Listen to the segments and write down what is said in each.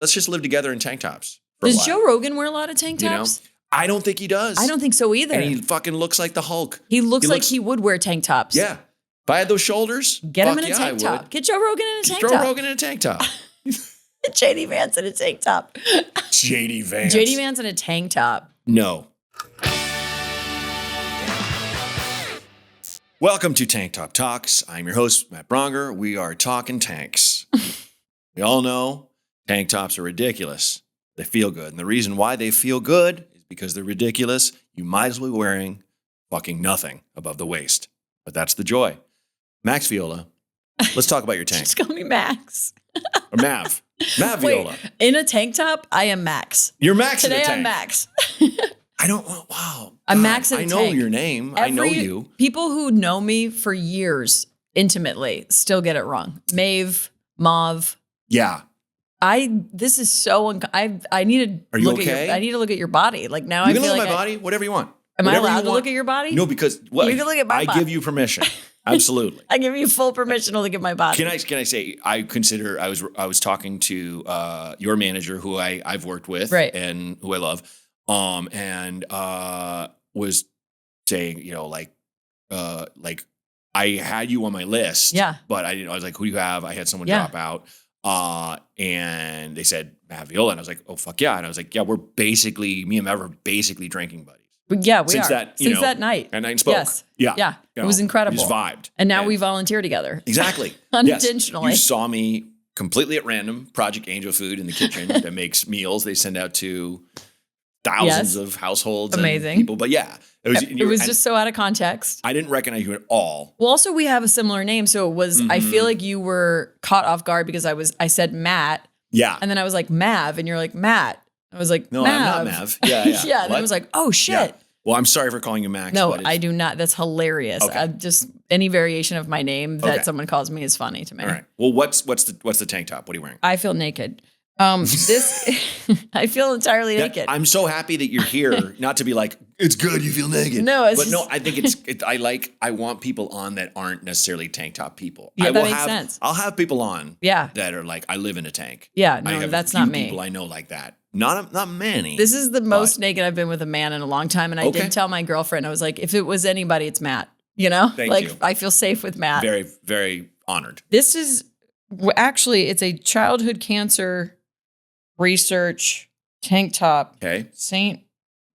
let's just live together in tank tops for a Does while. Joe Rogan wear a lot of tank tops? I don't think he does. I don't think so either. And he fucking looks like the Hulk. He looks like he would wear tank tops. Yeah. If I had those shoulders, Get him in a I tank would. top. Get Joe Rogan in a tank Joe top. Rogan in a tank top. JD Vance in a tank top. JD Vance. JD Vance in a tank top. No. Welcome to Tank Top Talks. I'm your host, Matt Braunger. We are talking tanks. We all know tank tops are ridiculous. They feel good. And the reason why they feel good is because they're ridiculous. You might as well be wearing fucking nothing above the waist. But that's the joy. Max Viola, let's talk about your tank. Just call me Max. Or Mav. Mav Viola. Wait, in a tank top, I am Max. You're Max in a Today tank. I'm Max. I don't, wow. I'm Max in a I know tank. your name. I know you. People who know me for years intimately still get it wrong. Mav. Yeah. This is so, I need to Are you look okay? I need to look at your body. Like now You I can feel look like at my body, whatever you want. Am I Whatever you allowed to want. look at your body? No, because what? You can look at my I body. give you permission. Absolutely. I give you full permission to look at my body. Can I say I was talking to your manager who I've worked with and who I love, and was saying, like I had you on my list, but I was like, who do you have? I had someone drop out, and they said Matt Viola, and I was like, oh fuck yeah, and I was like, yeah, me and Matt are basically drinking buddies. Yeah, we Since are. that, Since that night. And I spoke. Yes. Yeah. It was incredible. We just vibed. And now we volunteer together. Exactly. Unintentionally. Yes. You saw me completely at random, Project Angel Food in the kitchen that makes meals they send out to thousands of households and people. But yeah. It was just so out of context. I didn't recognize you at all. Well, also we have a similar name. So it was, I feel like you were caught off guard because I said Matt. Yeah. And then I was like, Mav. And you're like, Matt. I was like, no, Mav. I'm not Mav. Yeah. Yeah. And I was like, oh shit. Yeah. Well, I'm sorry for calling you Max. No, I do not. That's hilarious. Okay. Just any variation of my name that someone calls me is funny to me. All right. Well, what's the tank top? What are you wearing? I feel naked. I feel entirely naked. I'm so happy that you're here. Not to be like, it's good you feel naked. No, I think I want people on that aren't necessarily tank top people. Yeah, that makes sense. I'll have people on that are like, I live in a tank. Yeah, no, that's not me. People I know like that. Not many. This is the most naked I've been with a man in a long time. And I did tell my girlfriend, I was like, if it was anybody, it's Matt. Thank you. I feel safe with Matt. Very, very honored. This is actually, it's a childhood cancer research tank top. Okay. St.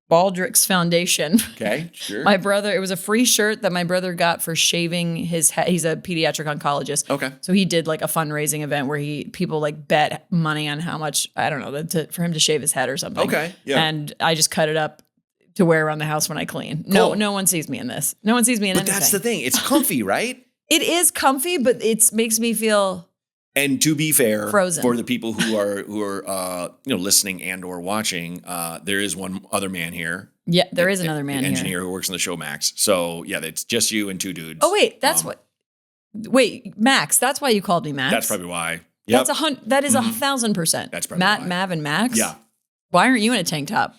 Baldrick's Foundation. Okay, sure. It was a free shirt that my brother got for shaving his head. He's a pediatric oncologist. Okay. So he did like a fundraising event where people like bet money on how much, I don't know, for him to shave his head or something. Okay. Yeah. And I just cut it up to wear around the house when I clean. Cool. No one sees me in this. No one sees me in anything. But that's the thing. It's comfy, right? It is comfy, but it makes me feel And to be fair, frozen. For the people who are listening and or watching, there is one other man here. Yeah, there is another man an engineer here who works on the show, Max. So yeah, it's just you and two dudes. Oh wait, wait, Max. That's why you called me Max. That's probably why. Yep. That is 1,000%. That's probably Matt, why. Mav, and Max. Yeah. Why aren't you in a tank top?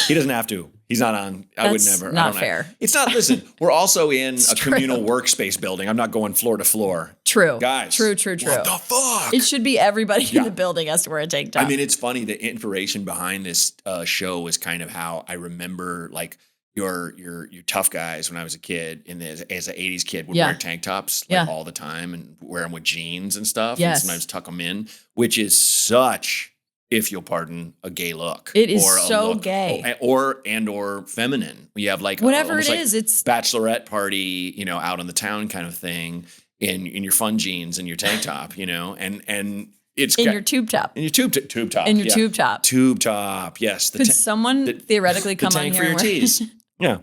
He doesn't have to. He's not on. I would never. Not I don't know. fair. It's not. Listen, we're also in a true. communal workspace building. I'm not going floor to floor. True. Guys. True. What the fuck? It should be everybody in the building has to wear a tank top. I mean, it's funny. The inspiration behind this show is kind of how I remember like your tough guys when I was a kid and as an 80s kid would wear tank tops all the time and wear them with jeans and stuff. Yes. And sometimes tuck them in, which is such, if you'll pardon, a gay look. It is so gay. Or feminine. You have like whatever it like is, it's bachelorette party, out on the town kind of thing in your fun jeans and your tank top, and it's in your tube top. In your tube top. In your tube top. Tube top. Yes. Could someone theoretically come on here for your tees. Yeah.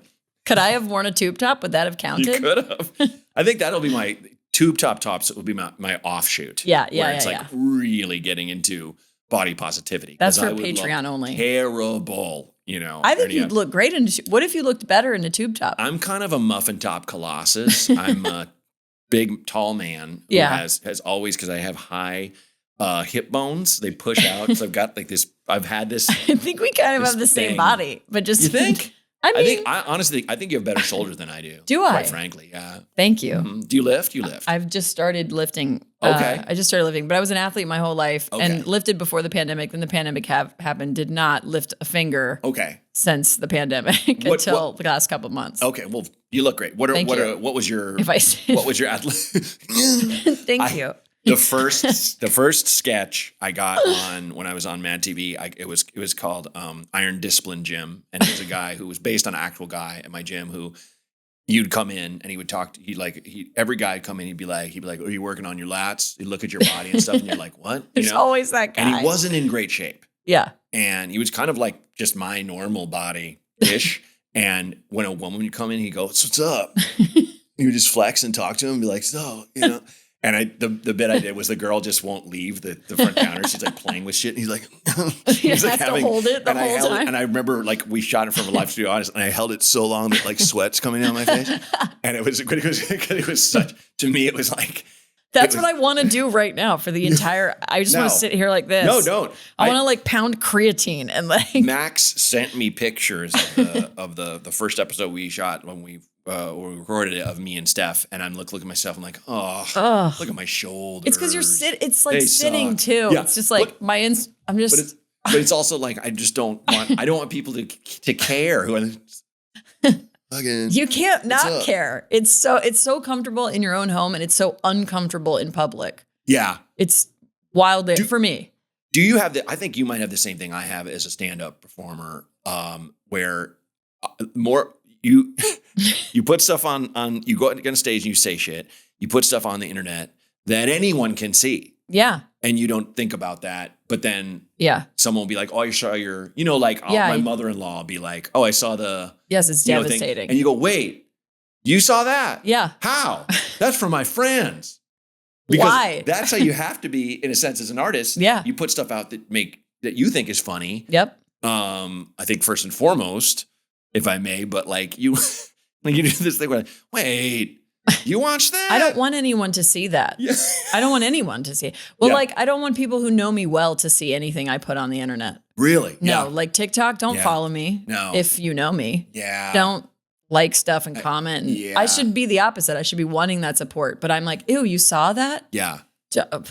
Could I have worn a tube top? Would that have counted? You could have. I think that'll be my tube tops. It would be my offshoot. Yeah. Where it's like really getting into body positivity. That's for Patreon only. Terrible. I think you'd look great in. What if you looked better in a tube top? I'm kind of a muffin top colossus. I'm a big, tall man who has always, because I have high hip bones. They push out. So I've got like this. I've had this. I think we kind of have the same body, but just you think Honestly, I think you have better shoulders than I do. Do I? Quite frankly, yeah. Thank you. Mm-hmm. Do you lift? You lift. I've just started lifting. Okay. I just started lifting, but I was an athlete my whole life and lifted before the pandemic. Then the pandemic happened. Did not lift a finger. Okay. Since the pandemic until the last couple of months. Okay. Well, you look great. What was your athlete? Thank you. The first sketch I got on when I was on Mad TV, it was called Iron Discipline Gym, and it was a guy who was based on an actual guy at my gym who you'd come in and he would talk to every guy would come in, he'd be like, "Are you working on your lats?" He'd look at your body and stuff, and you're like, "What?" There's always that guy. And he wasn't in great shape. Yeah. And he was kind of like just my normal body-ish. And when a woman would come in, he'd go, "What's up?" He would just flex and talk to him and be like, "So, you know." And the bit I did was the girl just won't leave the front counter. She's like playing with shit. And he's like, he's like has to hold it the whole time. And I remember like we shot it from a live studio audience, and I held it so long that like sweat's coming down my face. And it was such, to me, it was like, that's what I want to do right now for the entire. I just want to sit here like this. No, don't. I want to like pound creatine and like. Max sent me pictures of the first episode we shot when we recorded it of me and Steph, and I'm looking at myself. I'm like, oh, look at my shoulders. It's because you're It's like sitting too. Yeah. It's just like I'm just. But it's also like I don't want people to care who. You can't not care. It's so comfortable in your own home, and it's so uncomfortable in public. Yeah. It's wild for me. Do you have I think you might have the same thing I have as a stand-up performer, where you put stuff on you go on stage and you say shit. You put stuff on the internet that anyone can see. Yeah. And you don't think about that. But then someone will be like, "Oh, you saw your," my mother-in-law will be like, "Oh, I saw the." Yes, it's devastating. Thing. And you go, "Wait, you saw that?" Yeah. How? That's from my friends. Because why? That's how you have to be, in a sense, as an artist. Yeah. You put stuff out that you think is funny. Yep. I think first and foremost, if I may, but like you do this thing where, wait, you watch that? I don't want anyone to see that. Yeah. I don't want anyone to see it. Well, I don't want people who know me well to see anything I put on the internet. Really? No, like TikTok, don't follow me. No. If you know me. Yeah. Don't like stuff and comment. I should be the opposite. I should be wanting that support. But I'm like, ew, you saw that? Yeah.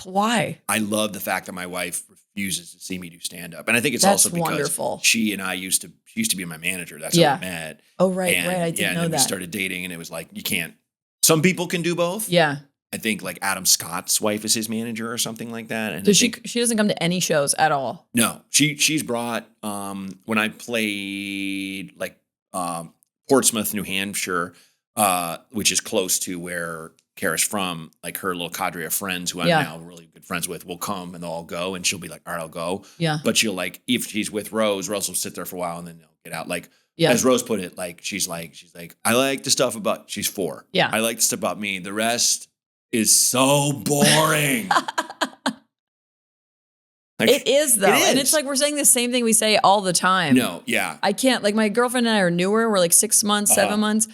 Why? I love the fact that my wife refuses to see me do stand-up. And I think it's also because wonderful. She and I she used to be my manager. That's how we met. Oh, right. I didn't know that. We started dating, and it was like, you can't. Some people can do both. Yeah. I think like Adam Scott's wife is his manager or something like that. And so she doesn't come to any shows at all? No. She's brought, when I played like Portsmouth, New Hampshire, which is close to where Kara's from, like her little cadre of friends who I'm now really good friends with will come and they'll all go, and she'll be like, "All right, I'll go." Yeah. But she'll like, if she's with Rose will sit there for a while and then they'll get out. Like, as Rose put it, like, she's like, "I like the stuff about," she's 4. Yeah. "I like the stuff about me. The rest is so boring." Like, it is though. And it's like, we're saying the same thing we say all the time. No. Yeah. I can't, like my girlfriend and I are newer. We're like 6 months, 7 months.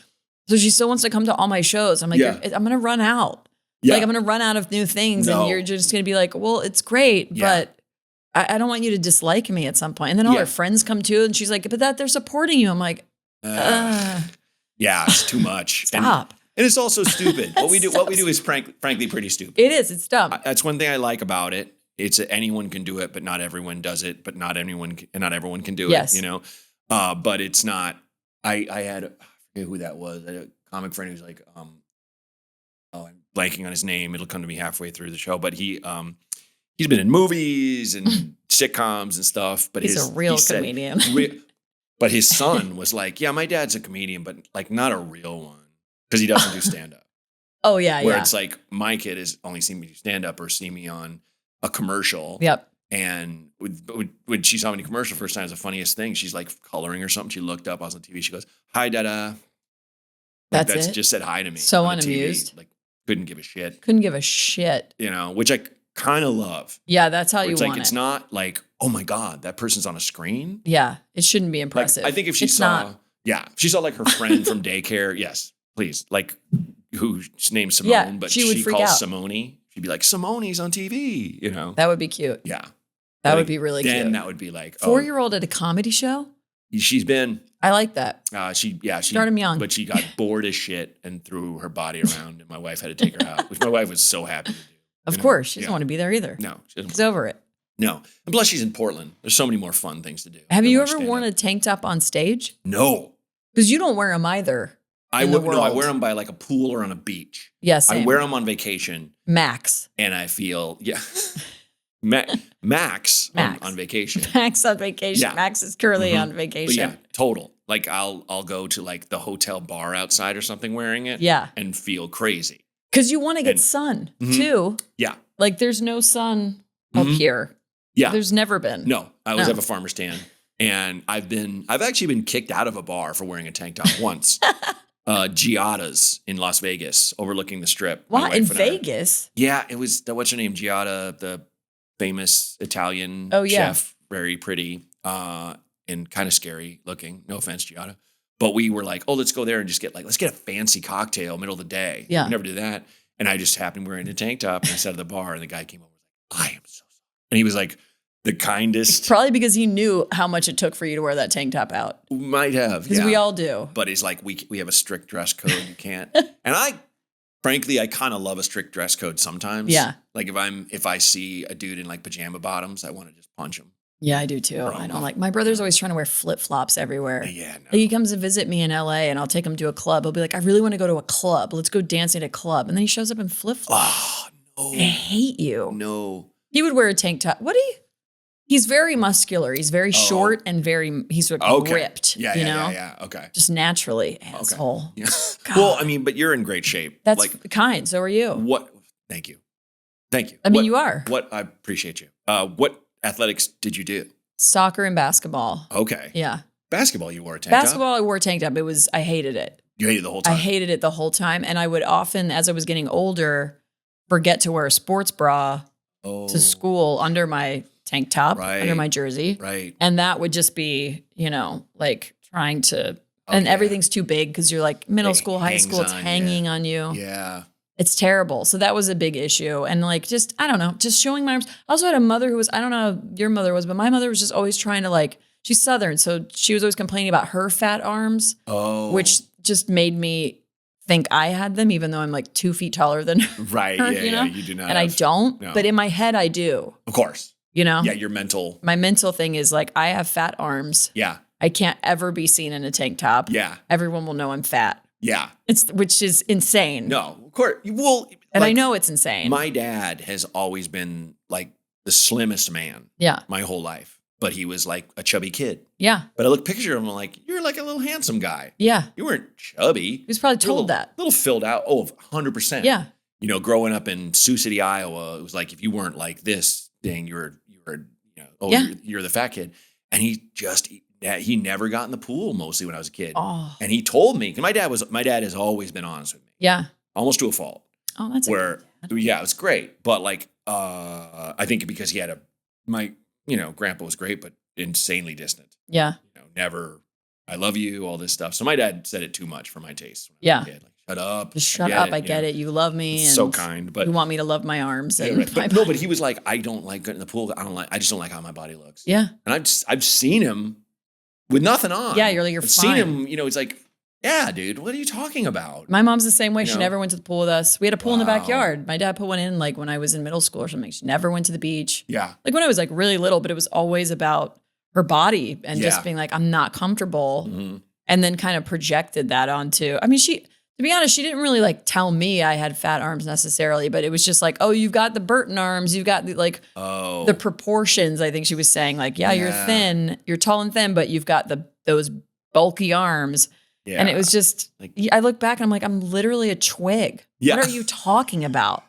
So she still wants to come to all my shows. I'm like, I'm going to run out. Yeah. Like I'm going to run out of new things and you're just going to be like, well, it's great, but I don't want you to dislike me at some point. And then all her friends come too. And she's like, but they're supporting you. I'm like, yeah, it's too much. Stop. And it's also stupid. What we do is frankly pretty stupid. It is. It's dumb. That's one thing I like about it. It's that anyone can do it, but not everyone does it. But not everyone can do it. You know, but it's not. I had I forget who that was. I had a comic friend who's like, I'm blanking on his name. It'll come to me halfway through the show. But he's been in movies and sitcoms and stuff. But he's a real comedian. But his son was like, "Yeah, my dad's a comedian, but like not a real one because he doesn't do stand up." Oh yeah, Where it's like my kid has only seen me do stand up or see me on a commercial. Yep. And when she saw me in a commercial first time, it was the funniest thing. She's like coloring or something. She looked up. I was on TV. She goes, "Hi, Dada." Like, that's it? Just said hi to me. So unamused. Like couldn't give a shit. Couldn't give a shit. You know, which I kind of love. Yeah, that's how you want like, it's not like, oh my God, that person's on a screen. Yeah, it shouldn't be impressive. Like, I think if she saw like her friend from daycare, yes, please, like who's named Simone, but she calls Simone. She'd be like, "Simone's on TV," you know. That would be cute. Yeah. That would be really cute. Then that would be like 4-year-old at a comedy show? She's been. I like that. She start him young, but she got bored as shit and threw her body around, and my wife had to take her out, which my wife was so happy to do. Of course, she doesn't want to be there either. No, she's over it. No, and plus she's in Portland. There's so many more fun things to do. Have you ever worn a tank top on stage? No, because you don't wear them either. I wear them by like a pool or on a beach. Yes, I wear them on vacation. Max, and I feel Max. On vacation. Max on vacation. Yeah. Max is currently on vacation. But yeah, total. Like I'll go to like the hotel bar outside or something wearing it. Yeah. And feel crazy. Because you want to get sun too. Yeah. Like there's no sun up here. Yeah. There's never been. No. I always have a farmer's tan. And I've actually been kicked out of a bar for wearing a tank top once. Giada's in Las Vegas, overlooking the strip. What, in Vegas? Yeah, it was what's her name? Giada, the famous Italian chef, very pretty, and kind of scary looking. No offense, Giada. But we were like, oh, let's go there and just let's get a fancy cocktail middle of the day. Yeah. We never did that. And I just happened wearing a tank top and I sat at the bar and the guy came over and was like, I am so sorry. And he was like the kindest. It's probably because he knew how much it took for you to wear that tank top out. Might have. Because we all do. But he's like, we have a strict dress code. You can't. And frankly, I kind of love a strict dress code sometimes. Yeah. Like if I see a dude in like pajama bottoms, I want to just punch him. Yeah, I do too. I don't like, my brother's always trying to wear flip-flops everywhere. Yeah, no. Like he comes to visit me in LA and I'll take him to a club. He'll be like, I really want to go to a club. Let's go dancing at a club. And then he shows up in flip-flops. Oh, no. I hate you. No. He would wear a tank top. He's very muscular. He's very short and he's ripped. Yeah, you know? Yeah. Okay. Just naturally, asshole. Okay. Yeah. Well, I mean, but you're in great shape. That's kind. So are you. What? Thank you. I mean, you are. I appreciate you. What athletics did you do? Soccer and basketball. Okay. Yeah. Basketball, you wore a tank top? Basketball, I wore a tank top. I hated it. You hated it the whole time? I hated it the whole time. And I would often, as I was getting older, forget to wear a sports bra to school under my tank top, under my jersey. Right. And that would just be, like trying to, and everything's too big because you're like middle school, high school, it's hanging on you. Yeah. It's terrible. So that was a big issue. And like, just, I don't know, just showing my arms. I also had a mother who was, I don't know how your mother was, but my mother was just always trying to she's Southern. So she was always complaining about her fat arms, which just made me think I had them, even though I'm like 2 feet taller than her. Right. Yeah, you do not. And I don't, but in my head I do. Of course. Yeah, your mental. My mental thing is like, I have fat arms. Yeah. I can't ever be seen in a tank top. Yeah. Everyone will know I'm fat. Yeah. Which is insane. No, of course. Well, and I know it's insane. My dad has always been like the slimmest man. Yeah. My whole life. But he was like a chubby kid. Yeah. But I look picture of him, I'm like, you're like a little handsome guy. Yeah. You weren't chubby. He was probably told that. A little filled out. Oh, 100%. Yeah. Growing up in Sioux City, Iowa, it was like, if you weren't like this thing, you're the fat kid. And he never got in the pool mostly when I was a kid. Oh. And he told me, because my dad has always been honest with me. Yeah. Almost to a fault. Oh, that's yeah, it was great. But like, I think because he had my grandpa was great, but insanely distant. Yeah. Never, I love you, all this stuff. So my dad said it too much for my taste. Yeah. Like, shut up. Just shut up. I get it. You love me. So kind, but you want me to love my arms. Yeah, and right. But he was like, I don't like getting in the pool. I just don't like how my body looks. Yeah. And I've seen him with nothing on. Yeah. You're I've fine. seen him, it's like, yeah, dude, what are you talking about? My mom's the same way. She never went to the pool with us. We had a pool in the backyard. My dad put one in like when I was in middle school or something. She never went to the beach. Yeah. Like when I was like really little, but it was always about her body and just being like, I'm not comfortable. Mm-hmm. And then kind of projected that onto, to be honest, she didn't really like tell me I had fat arms necessarily, but it was just like, oh, you've got the Burton arms. You've got the proportions. I think she was saying like, you're thin, you're tall and thin, but you've got those bulky arms. Yeah. And it was just, I look back and I'm like, I'm literally a twig. Yeah. What are you talking about?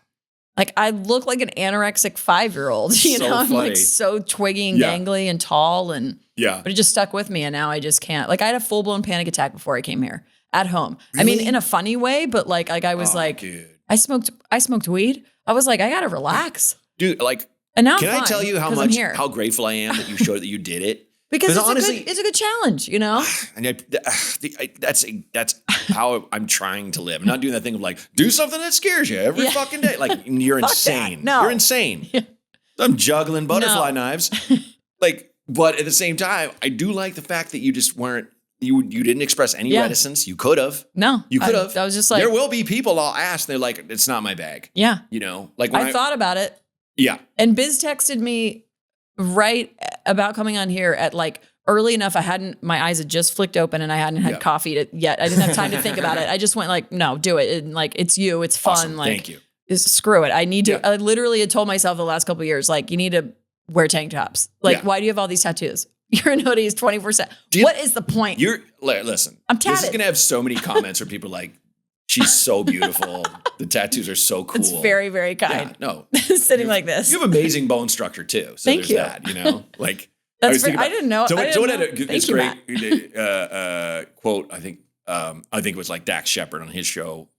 Like, I look like an anorexic 5-year-old, I'm like so twiggy and gangly and tall but it just stuck with me. And now I just can't, I had a full blown panic attack before I came here at home. Really? In a funny way, but like I was dude. I smoked weed. I was like, I got to relax. Dude, and now can I tell you how grateful I am that you showed that you did it? Because honestly, it's a good challenge, And that's how I'm trying to live. I'm not doing that thing of do something that scares you every fucking day. You're insane. No. You're insane. Yeah. I'm juggling butterfly knives. But at the same time, I do like the fact that you just weren't, you didn't express any reticence. You could have. No. You could have. I was just like. There will be people I'll ask, they're like, it's not my bag. Yeah. You know? Like when I thought about it. Yeah. And Biz texted me right about coming on here at like early enough. My eyes had just flicked open and I hadn't had coffee yet. I didn't have time to think about it. I just went like, no, do it. And like, it's you. It's fun. Awesome. Like, thank you. Screw it. I need to, I literally had told myself the last couple of years, like, you need to wear tank tops. Like, why do you have all these tattoos? You're in hoodies 24/7. What is the point? Listen, I'm tatted. This is going to have so many comments where people are like, she's so beautiful. The tattoos are so cool. It's very, very kind. Yeah, no. Sitting like this. You have amazing bone structure too. So Thank you. That, you know, like. I didn't know. Someone had this great quote. I think it was like Dax Shepard on his show,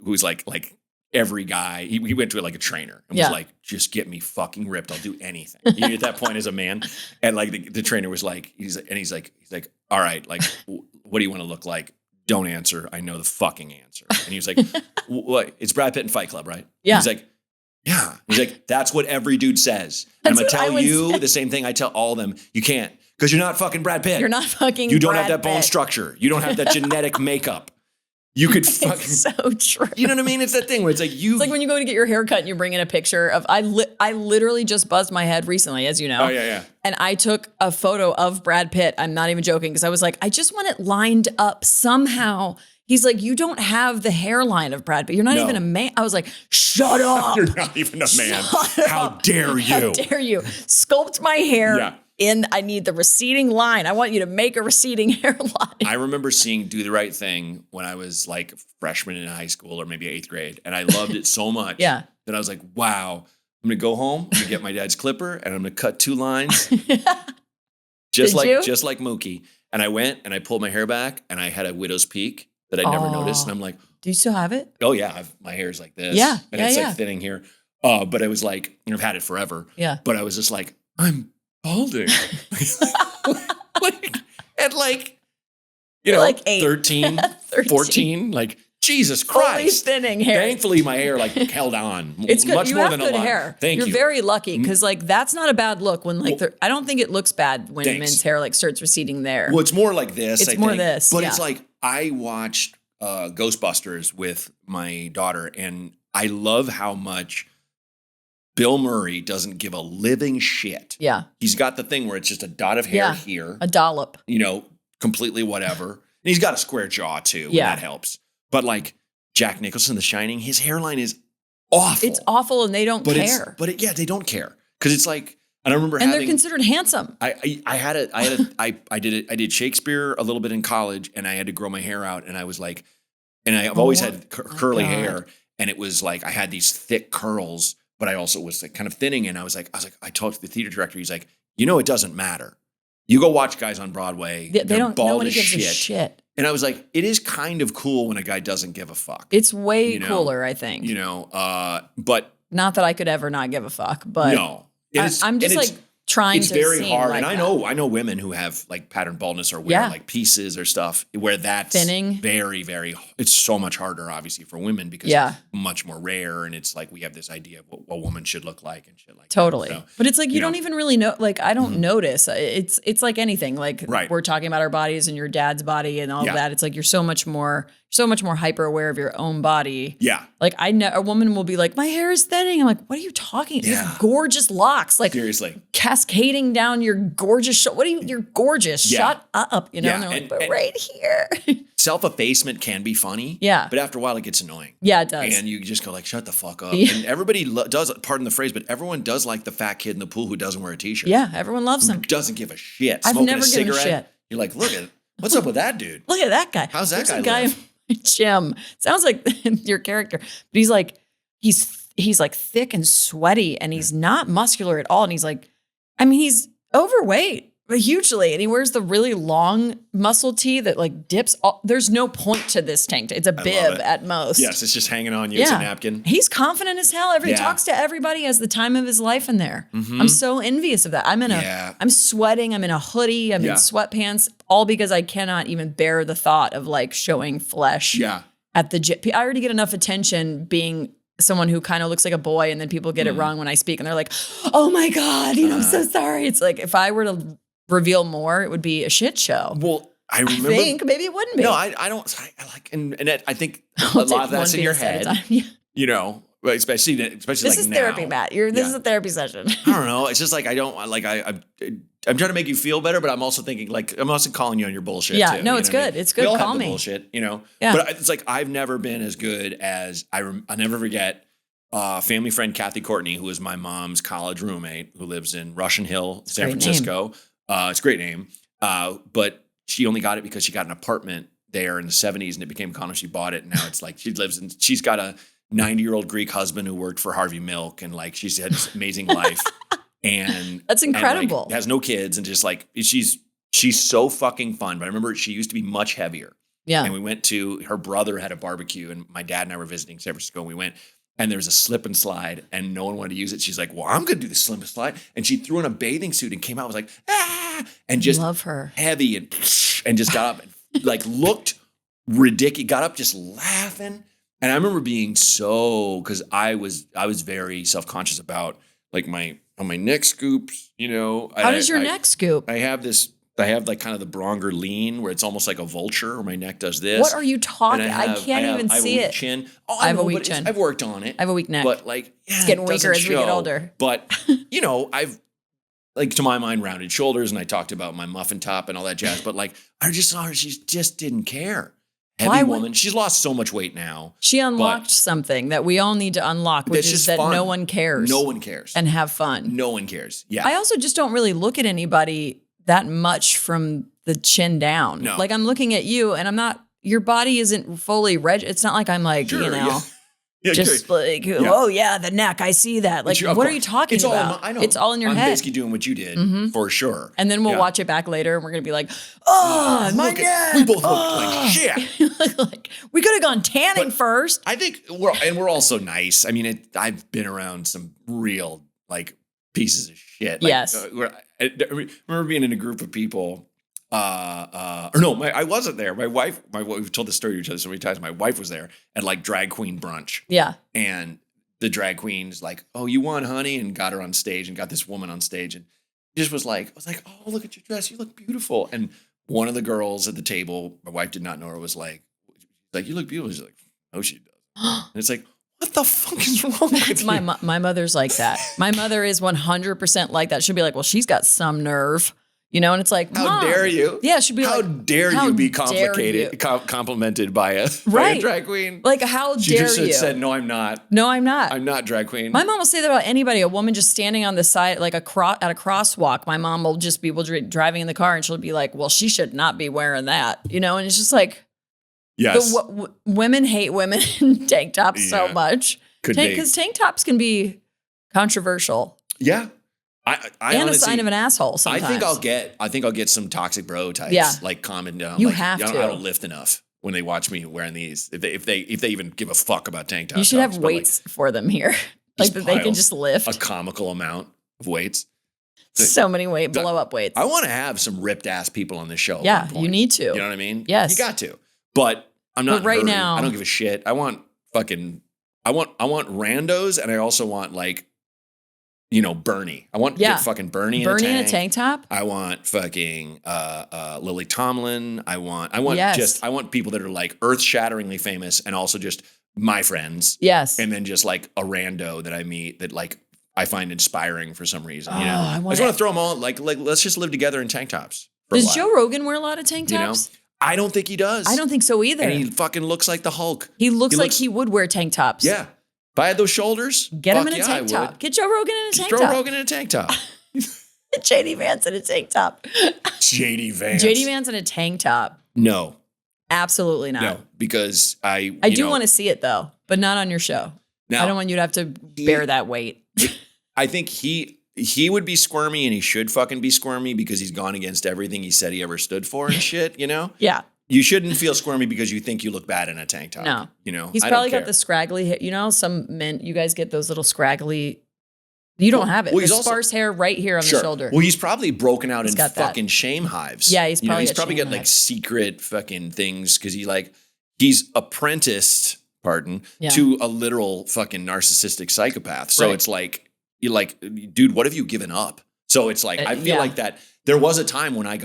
who's like every guy. He went to like a trainer and was like, just get me fucking ripped. I'll do anything. At that point as a man, and like the trainer was like, he's like, all right, like, what do you want to look like? Don't answer. I know the fucking answer. And he was like, what? It's Brad Pitt in Fight Club, right? Yeah. He's like. Yeah. He's like, that's what every dude says. And I'm going to tell you the same thing I tell all of them. You can't, because you're not fucking Brad Pitt. You're not fucking You don't Brad have that bone Pitt. Structure. You don't have that genetic makeup. You could fucking. It's so true. You know what I mean? It's that thing where it's like you. It's like when you go to get your hair cut and you bring in a picture of, I literally just buzzed my head recently, as you know. Oh, yeah. And I took a photo of Brad Pitt. I'm not even joking because I was like, I just want it lined up somehow. He's like, you don't have the hairline of Brad Pitt. You're not even a man. I was like, shut up. You're not even a man. How dare you? How dare you? Sculpt my hair in. I need the receding line. I want you to make a receding hairline. I remember seeing Do the Right Thing when I was like a freshman in high school or maybe 8th grade. And I loved it so much that I was like, wow, I'm going to go home, I'm going to get my dad's clipper and I'm going to cut 2 lines. just like Mookie. And I went and I pulled my hair back and I had a widow's peak that I'd never noticed. And I'm like, do you still have it? Oh yeah. My hair's like this. Yeah. And it's like thinning here. But I was like, I've had it forever. Yeah. But I was just like, I'm balding. At like, you know, like 13, 14, like Jesus Christ. Fully thinning hair. Thankfully my hair like held on. It's good. Much you more have than good a lot. hair. Thank you. You're very lucky because like that's not a bad look when like I don't think it looks bad when men's hair like starts receding there. Well, it's more like this. It's more this. But it's like I watched Ghostbusters with my daughter and I love how much Bill Murray doesn't give a living shit. Yeah. He's got the thing where it's just a dot of hair here. A dollop. You know, completely whatever. And he's got a square jaw too. Yeah. And that helps. But like Jack Nicholson, The Shining, his hairline is awful. It's awful and they don't care. They don't care. Because it's like, and I remember they're considered handsome. I did Shakespeare a little bit in college and I had to grow my hair out and I was like, and I've always had curly hair and it was like, I had these thick curls, but I also was like kind of thinning. And I talked to the theater director. He's like, you know, it doesn't matter. You go watch guys on Broadway. They don't, bald nobody as gives shit. a shit. And I was like, it is kind of cool when a guy doesn't give a fuck. It's way cooler, I think. You know, but. Not that I could ever not give a fuck, but. No. I'm just like trying to It's very hard. Like and I know women who have like pattern baldness or wear like pieces or stuff where that's thinning. Very, very, it's so much harder obviously for women because it's much more rare. And it's like, we have this idea of what a woman should look like and shit like totally. that. So, but it's like, you don't even really know, like, I don't notice. It's like anything, like we're talking about our bodies and your dad's body and all of that. It's like, you're so much more hyper aware of your own body. Yeah. Like a woman will be like, my hair is thinning. I'm like, what are you talking? You have gorgeous locks. Like seriously. Cascading down your gorgeous, you're gorgeous. Yeah. Shut up. You know, and they're like, but right here. Self-effacement can be funny. Yeah. But after a while it gets annoying. Yeah, it does. And you just go like, shut the fuck up. Yeah. And everybody does, pardon the phrase, but everyone does like the fat kid in the pool who doesn't wear a t-shirt. Yeah, everyone loves him. Doesn't give a shit. I've Smoking never a cigarette. given a shit. You're like, look at what's up with that dude? Look at that guy. How's that There's guy a guy Jim. Sounds like your character. But he's like, he's like thick and sweaty and he's not muscular at all. And he's like, I mean, he's overweight, but hugely. And he wears the really long muscle tee that like dips. There's no point to this tank. It's a bib at most. Yes, it's just hanging on you. It's a napkin. He's confident as hell. He talks to everybody, has the time of his life in there. Mm-hmm. I'm so envious of that. I'm sweating. I'm in a hoodie. I'm in sweatpants, all because I cannot even bear the thought of like showing flesh at the gym. I already get enough attention being someone who kind of looks like a boy, and then people get it wrong when I speak, and they're like, "Oh my God, I'm so sorry." It's like if I were to reveal more, it would be a shit show. Well, I remember. I think maybe it wouldn't be. No, I don't. I like, and I think a lot of that's in your head. You know, especially this like is now. therapy, Matt. This is a therapy session. I don't know. It's just like I don't like I'm trying to make you feel better, but I'm also thinking like I'm also calling you on your bullshit. Yeah, too, no, it's good. It's good. We all Call have the me. bullshit, you know. Yeah. But it's like I've never been as good as I'll never forget. Family friend Kathy Courtney, who is my mom's college roommate, who lives in Russian Hill, San Francisco. It's a great name, but she only got it because she got an apartment there in the 70s, and it became common. She bought it, and now it's like she's got a 90-year-old Greek husband who worked for Harvey Milk, and like she's had this amazing life. And that's incredible. And, like, has no kids, and just like she's so fucking fun. But I remember she used to be much heavier. Yeah. And we went to her brother had a barbecue, and my dad and I were visiting San Francisco. And we went, and there was a slip and slide, and no one wanted to use it. She's like, "Well, I'm gonna do the slip and slide." And she threw on a bathing suit and came out. Was like, "Ah!" And just love her heavy and just got up and like looked ridiculous. Got up just laughing. And I remember being so because I was very self-conscious about like my neck scoops, you know. How does your neck scoop? I have like kind of the Braunger lean where it's almost like a vulture where my neck does this. What are you talking? I can't even see it. Chin. I have a weak chin. I've worked on it. I have a weak neck. But like, it's getting weaker as we get older. But you know, I've like to my mind rounded shoulders, and I talked about my muffin top and all that jazz. But like, I just saw her. She just didn't care. Heavy woman. She's lost so much weight now. She unlocked something that we all need to unlock, which is that no one cares. No one cares. And have fun. No one cares. Yeah. I also just don't really look at anybody that much from the chin down. No. Like I'm looking at you, and I'm not, your body isn't fully it's not like I'm like, you know. Yeah, just like, oh yeah, the neck. I see that. Like, what are you talking about? I know. It's all in your head. I'm basically doing what you did for sure. And then we'll watch it back later, and we're gonna be like, oh, my neck. We both look like shit. Like we could have gone tanning first. I think we're also nice. I mean, I've been around some real like pieces of shit. Like, yes. I remember being in a group of people. I wasn't there. My wife, we've told this story to each other so many times. My wife was there at like drag queen brunch. Yeah. And the drag queen's like, "Oh, you won, honey," and got her on stage and got this woman on stage and just was like, "Oh, look at your dress. You look beautiful." And one of the girls at the table, my wife did not know her, was like, "You look beautiful." She's like, "No, she does." And it's like, what the fuck is wrong with you? My mother's like that. My mother is 100% like that. She'll be like, "Well, she's got some nerve." You know, and it's like, how dare you? Yeah, she'd be like, how dare you be complimented by a drag queen? Like, how she dare just you? Said, "No, I'm not. No, I'm not. I'm not drag queen." My mom will say that about anybody. A woman just standing on the side, like at a crosswalk. My mom will just be driving in the car, and she'll be like, "Well, she should not be wearing that," you know. And it's just like, yes, women hate women in tank tops so much because tank tops can be controversial. Yeah. I and honestly, a sign of an asshole sometimes. I think I'll get some toxic bro types. Yeah. Like comment down. You like, have to. I don't lift enough when they watch me wearing these. If they even give a fuck about tank tops. You should have weights for them here. Like that they can just lift. A comical amount of weights. So many blow up weights. I want to have some ripped ass people on this show. Yeah, you need to. You know what I mean? Yes. You got to. But I'm not right now. I don't give a shit. I want randos, and I also want like, you know, Bernie. I want get fucking Bernie in a tank top. I want fucking Lily Tomlin. I want people that are like earth-shatteringly famous and also just my friends. Yes. And then just like a rando that I meet that like I find inspiring for some reason. You know? I just want to throw them all like let's just live together in tank tops. Does Joe Rogan wear a lot of tank tops? You know? I don't think he does. I don't think so either. And he fucking looks like the Hulk. He looks like he would wear tank tops. Yeah. If I had those shoulders, get him in a tank top. Get Joe Rogan in a tank top. Joe Rogan in a tank top. JD Vance in a tank top. JD Vance. JD Vance in a tank top. No. Absolutely not. No, because I do want to see it though, but not on your show. Now, I don't want you to have to bear that weight. I think he would be squirmy, and he should fucking be squirmy because he's gone against everything he said he ever stood for and shit, you know? Yeah. You shouldn't feel squirmy because you think you look bad in a tank top. No. You know? He's probably got the scraggly, you know, some men, you guys get those little scraggly, you don't have it. There's sparse hair right here on the shoulder. Well, he's probably broken out in fucking shame hives. Yeah, he's probably got like secret fucking things because he's apprenticed pardon, to a literal fucking narcissistic psychopath. So it's like, you're like, dude, what have you given up? So it's like, I feel like that there was a time when I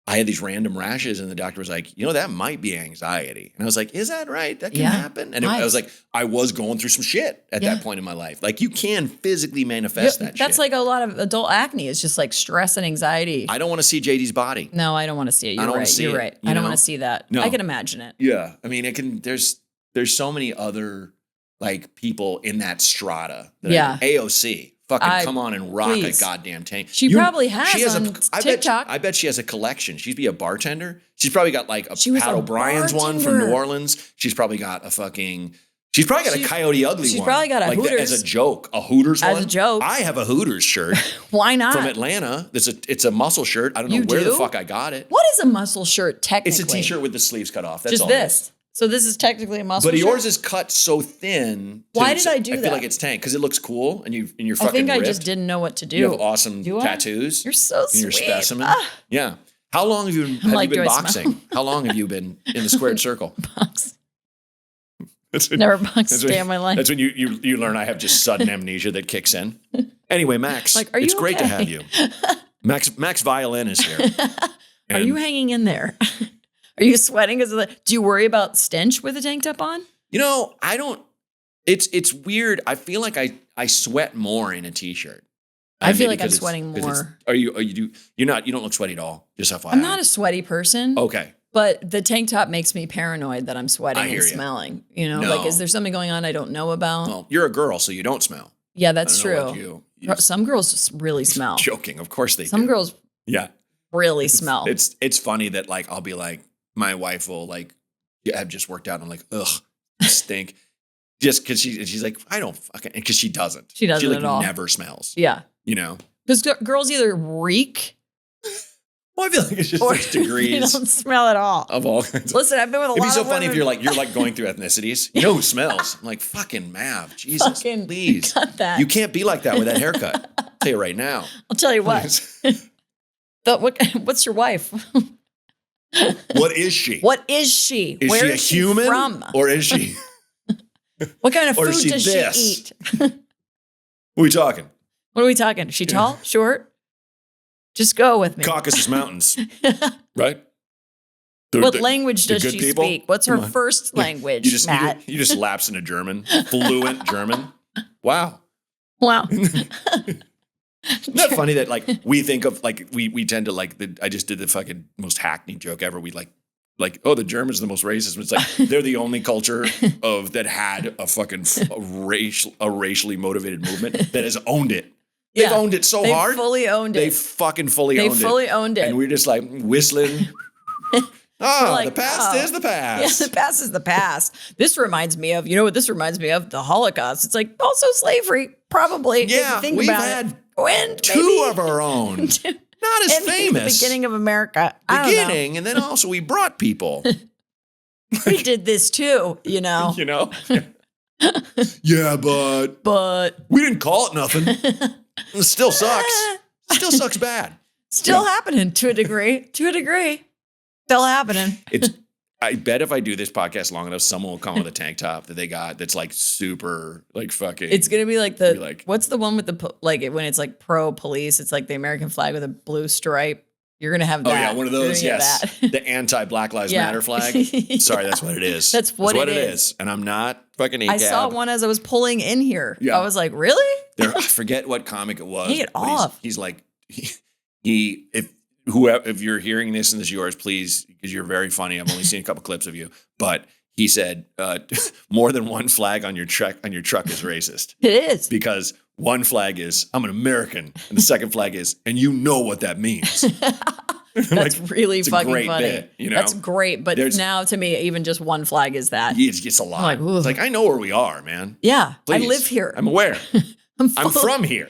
had these random rashes and the doctor was like, that might be anxiety. And I was like, is that right? That can happen. And I was like, I was going through some shit at that point in my life. Like you can physically manifest that shit. That's like a lot of adult acne. It's just like stress and anxiety. I don't want to see JD's body. No, I don't want to see it. You're right. You're right. I don't want to see that. No. I can imagine it. Yeah. I mean, there's so many other like people in that strata. AOC. Fucking come on and rock a goddamn tank. She probably has on TikTok. I bet she has a collection. She'd be a bartender. She's probably got like a Pat O'Brien's one from New Orleans. She's probably got a Coyote Ugly one. She's probably got a like Hooters. As a joke. A Hooters one? As a joke. I have a Hooters shirt. Why not? From Atlanta. It's a muscle shirt. I don't know where the fuck I got it. What is a muscle shirt technically? It's a t-shirt with the sleeves cut off. That's just all this. So this is technically a muscle shirt? But yours is cut so thin. Why did I do that? I feel like it's tank because it looks cool and you're fucking I think ripped. I just didn't know what to do. You have awesome tattoos. You're so sweet. You're a specimen. Yeah. How long have you been boxing? How long have you been in the squared circle? Box. Never boxed a day in my life. That's when you learn I have just sudden amnesia that kicks in. Anyway, Max, it's great to have you. Max Violin is here. Are you hanging in there? Are you sweating? Do you worry about stench with a tank top on? I don't. It's weird. I feel like I sweat more in a t-shirt. I feel like I'm sweating more. You don't look sweaty at all. Just FYI. I'm not a sweaty person. Okay. But the tank top makes me paranoid that I'm sweating and smelling. Like, is there something going on I don't know about? Well, you're a girl, so you don't smell. Yeah, that's true. Some girls really smell. Joking. Of course they do. Some girls really smell. It's funny that like, I'll be like, my wife will like, have just worked out. And I'm like, ugh, stink. Just because she's like, I don't fucking, because she doesn't. She doesn't like at all. Never smells. Yeah. Because girls either reek. Well, I feel like it's just like degrees. You don't smell at all. Of all kinds. Listen, I've been with a lot of women. It'd be so funny women. if you're like going through ethnicities. You know who smells? I'm like, fucking Mav. Jesus, please. Cut that. You can't be like that with that haircut. I'll tell you right now. I'll tell you what. What's your wife? What is she? What is she? Where is she a human? From? Or is she? What kind of food does she eat? What are we talking? What are we talking? Is she tall? Short? Just go with me. Caucasus Mountains, right? What language does she speak? What's her first language, Matt? You just lapse into German. Fluent German. Wow. Isn't that funny that like we think of like we tend to like I just did the fucking most hackneyed joke ever. We like the Germans are the most racist. It's like they're the only culture that had a fucking racially motivated movement that has owned it. They've owned it so hard. They fully owned it. They fucking fully owned it. They fully owned it. And we're just like whistling. The past is the past. Yeah, the past is the past. This reminds me of, what this reminds me of? The Holocaust. It's like also slavery, probably. Yeah, we've had two of our own. Not as famous. The beginning of America. And then also we brought people. We did this too, Yeah, but we didn't call it nothing. It still sucks. Still sucks bad. Still happening to a degree. Still happening. I bet if I do this podcast long enough, someone will come with a tank top that they got that's like super like fucking. It's gonna be like what's the one with the when it's like pro police? It's like the American flag with a blue stripe. You're gonna have that. Oh yeah, one of those. Yes, the anti Black Lives Matter flag. Sorry, that's what it is. That's what it is. And I'm not fucking. I saw one as I was pulling in here. Yeah. I was like, really? I forget what comic it was. Take it off. He's like if you're hearing this and this is yours, please, because you're very funny. I've only seen a couple clips of you, but he said more than one flag on your truck is racist. It is because one flag is I'm an American, and the second flag is, and you know what that means. That's really fucking funny. Bit, That's great, but now to me, even just one flag is that. It's a lot. It's like I know where we are, man. Yeah, please. I live here. I'm aware. I'm from here.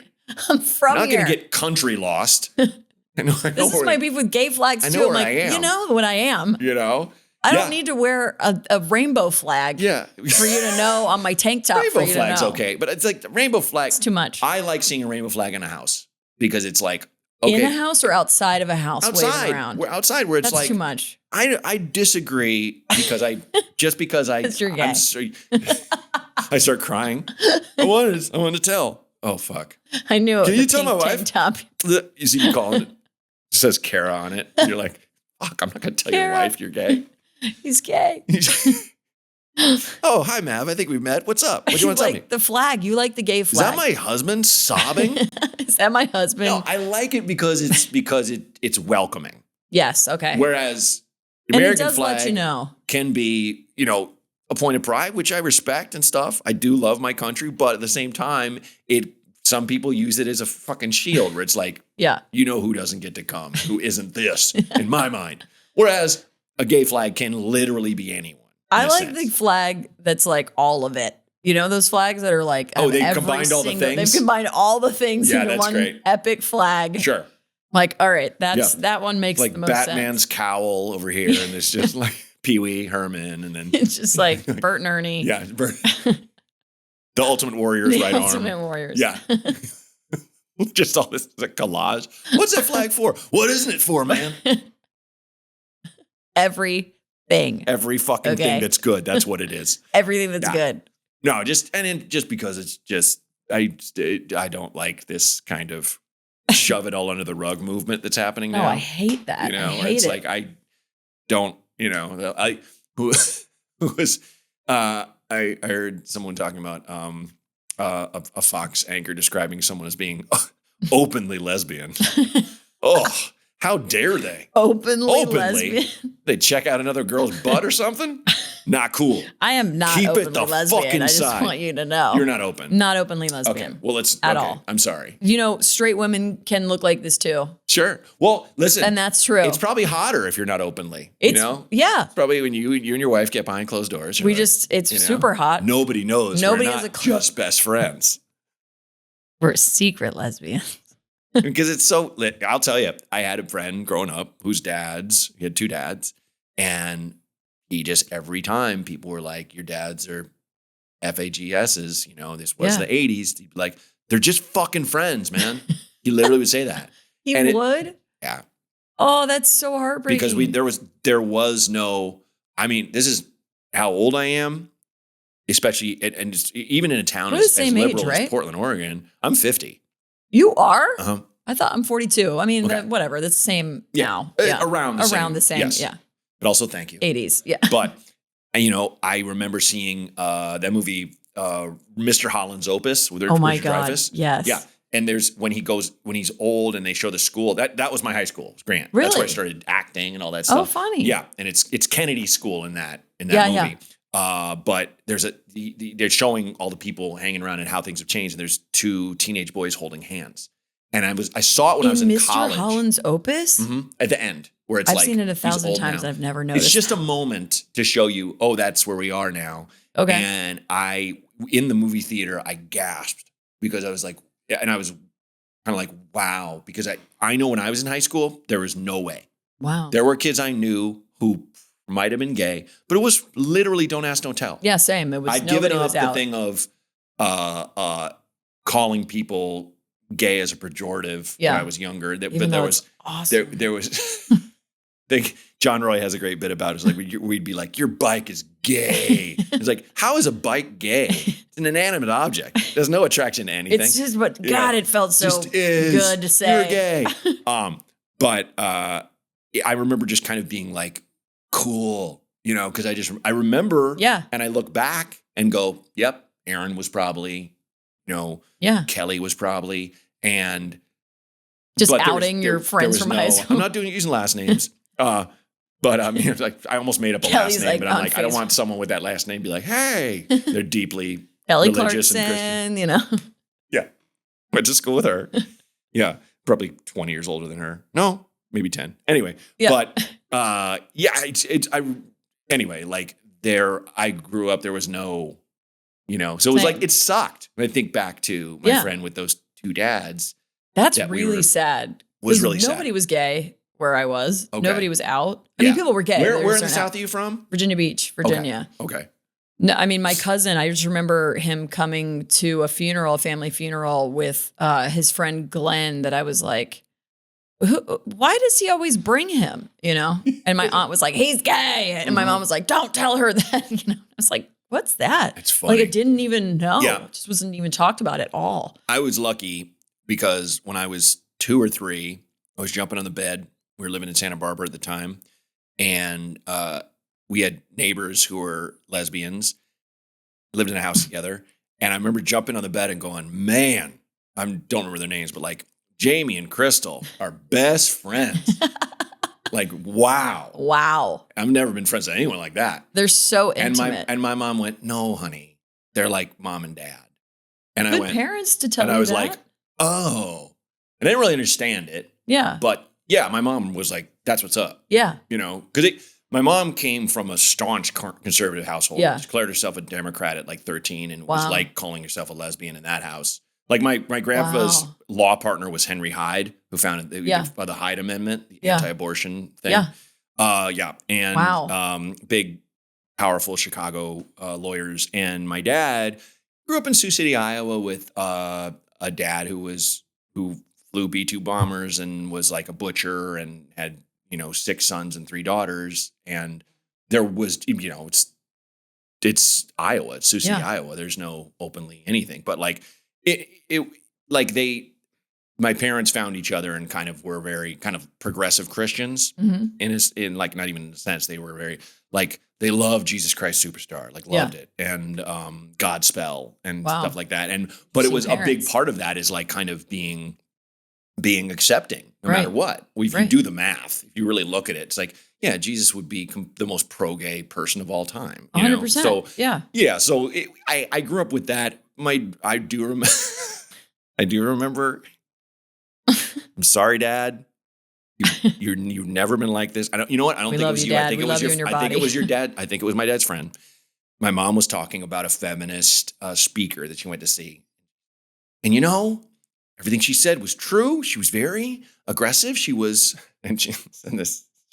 I'm from here. I'm not going to get country lost. I know this is my beef with gay flags too. I'm like, you know what I am. I don't need to wear a rainbow flag for you to know on my tank top. Rainbow flag's okay, but it's like the rainbow flag. It's too much. I like seeing a rainbow flag in a house because it's like in a house or outside of a house. Outside, waving around. Outside where it's that's too much. I disagree because I start crying. I wanted to tell. Oh fuck! I knew it. Can you tell my wife? Top. You see, you calling it. It says Kara on it. And you're like, fuck! I'm not gonna tell your wife you're gay. He's gay. Oh, hi, Mav. I think we met. What's up? What do you want to tell me? The flag. You like the gay flag. Is that my husband sobbing? Is that my husband? No, I like it because it's welcoming. Yes. Okay. Whereas the American flag let you know. can be, a point of pride, which I respect and stuff. I do love my country, but at the same time, some people use it as a fucking shield where it's like, who doesn't get to come, who isn't this in my mind. Whereas a gay flag can literally be anyone. I like the flag that's like all of it. You know those flags that are like they combined all the things. They've combined all the things into one great. Epic flag. Sure. Like, all right, that one makes like the most sense. Like Batman's cowl over here, and it's just like Pee Wee Herman, and then it's just like Bert and Ernie. Yeah, the Ultimate Warrior's right arm. The Ultimate Warriors. Yeah. Just all this like collage. What's that flag for? What isn't it for, man? Everything. Every fucking thing that's good. That's what it is. Everything that's good. No, just because it's just I don't like this kind of shove it all under the rug movement that's happening now. No, I hate that. I hate it. Like I don't. I heard someone talking about a Fox anchor describing someone as being openly lesbian. Oh, how dare they? Openly lesbian. They check out another girl's butt or something? Not cool. I am not Keep openly it the lesbian. fucking I just side. want you to know. You're not open. Not openly lesbian. Okay. Well, at all. I'm sorry. Straight women can look like this too. Sure. Well, listen. And that's true. It's probably hotter if you're not openly. Yeah. It's probably when you and your wife get behind closed doors. It's super hot. Nobody knows. Nobody has just best friends. We're secret lesbians. Because it's so lit. I'll tell you, I had a friend growing up he had two dads, and he just, every time people were like, your dads are FAGSs, this was the 80s. He'd be like, they're just fucking friends, man. He literally would say that. He would? Yeah. Oh, that's so heartbreaking. Because there was no, this is how old I am, especially, and just, even in a town as liberal as Portland, Oregon, I'm 50. You are? Uh-huh. I thought I'm 42. Whatever. That's the same now. Yeah. Around the same. Yes. Yeah. But also, thank you. 80s, yeah. But, I remember seeing that movie, Mr. Holland's Opus with Richard Dreyfuss. Yes. Yeah. And there's when he's old and they show the school. That was my high school. It was Grant. Really? That's where I started acting and all that stuff. Oh, funny. Yeah. And it's Kennedy's school in that movie. Yeah. But there's they're showing all the people hanging around and how things have changed. And there's two teenage boys holding hands. And I saw it when I was in college. Mr. Holland's Opus? Mm-hmm. At the end. Where it's I've seen it 1,000 times. I've never noticed. It's just a moment to show you, that's where we are now. Okay. And in the movie theater, I gasped because I was like, and I was kind of like, wow, because I know when I was in high school, there was no way. Wow. There were kids I knew who might have been gay, but it was literally don't ask, don't tell. Yeah, same. It was. I'd given up the thing of calling people gay as a pejorative when I was younger. But there was awesome. There was. John Roy has a great bit about it. It's like we'd be like, your bike is gay. It's like, how is a bike gay? It's an inanimate object. There's no attraction to anything. It's just it felt so good to say. You're gay. But I remember just kind of being like, cool, because I remember and I look back and go, yep, Aaron was probably, Kelly was probably, and just outing your friends from high school. I'm not using last names. But it's like I almost made up a Kelly's last name, but I'm like, Facebook. I don't want someone with that last name to be like, hey, they're deeply Kelly religious Clarkson, and Christian. Yeah. Went to school with her. Yeah. Probably 20 years older than her. No, maybe 10. Anyway. Yeah. But anyway, like I grew up, there was no, so it was like, it sucked. When I think back to my friend with those two dads. That's really sad. Was really sad. Nobody was gay where I was. Okay. Nobody was out. I mean, people were gay. Where in the South are you from? Virginia Beach, Virginia. Okay. No, I mean, my cousin, I just remember him coming to a family funeral with his friend Glenn that I was like, why does he always bring him? And my aunt was like, he's gay. And my mom was like, don't tell her that. I was like, what's that? It's funny. Like, I didn't even know. Yeah. It just wasn't even talked about at all. I was lucky because when I was 2 or 3, I was jumping on the bed. We were living in Santa Barbara at the time. And we had neighbors who were lesbians, lived in a house together. And I remember jumping on the bed and going, man, I don't remember their names, but like Jamie and Crystal are best friends. Like, wow. Wow. I've never been friends with anyone like that. They're so intimate. And my mom went, no, honey. They're like mom and dad. And Good I went, parents to tell you and I was that. like, oh. And I didn't really understand it. Yeah. But yeah, my mom was like, that's what's up. Yeah. Because my mom came from a staunch conservative household. Yeah. She declared herself a Democrat at like 13 and was like calling herself a lesbian in that house. Like my grandpa's law partner was Henry Hyde, who founded the Hyde Amendment, the anti-abortion thing. Yeah. And big, powerful Chicago lawyers. And my dad grew up in Sioux City, Iowa, with a dad who flew B-2 bombers and was like a butcher and had 6 sons and 3 daughters. And there was it's Iowa, it's Sioux City, Iowa. There's no openly anything, but like. My parents found each other and kind of were very kind of progressive Christians in like, not even in a sense, they were very like, they loved Jesus Christ Superstar, like loved it. And Godspell and stuff like that. But it was a big part of that is like kind of being accepting no matter what. If you do the math, if you really look at it, it's like, yeah, Jesus would be the most pro-gay person of all time. 100%. So yeah. So I grew up with that. I do remember. I'm sorry, Dad. You've never been like this. I don't. You know what? I don't think it was you. Dad. I think it was your. I think it was your dad. I think it was my dad's friend. My mom was talking about a feminist speaker that she went to see, and everything she said was true. She was very aggressive. She was, and she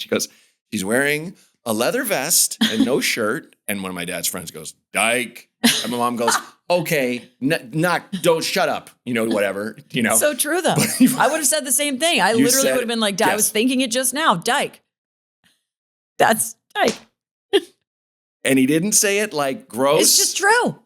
goes, she's wearing a leather vest and no shirt. And one of my dad's friends goes, "Dyke." And my mom goes, okay, don't shut up, whatever, So true though. I would have said the same thing. I literally would have been like, I was thinking it just now, Dyke. That's Dyke. And he didn't say it like gross. It's just true.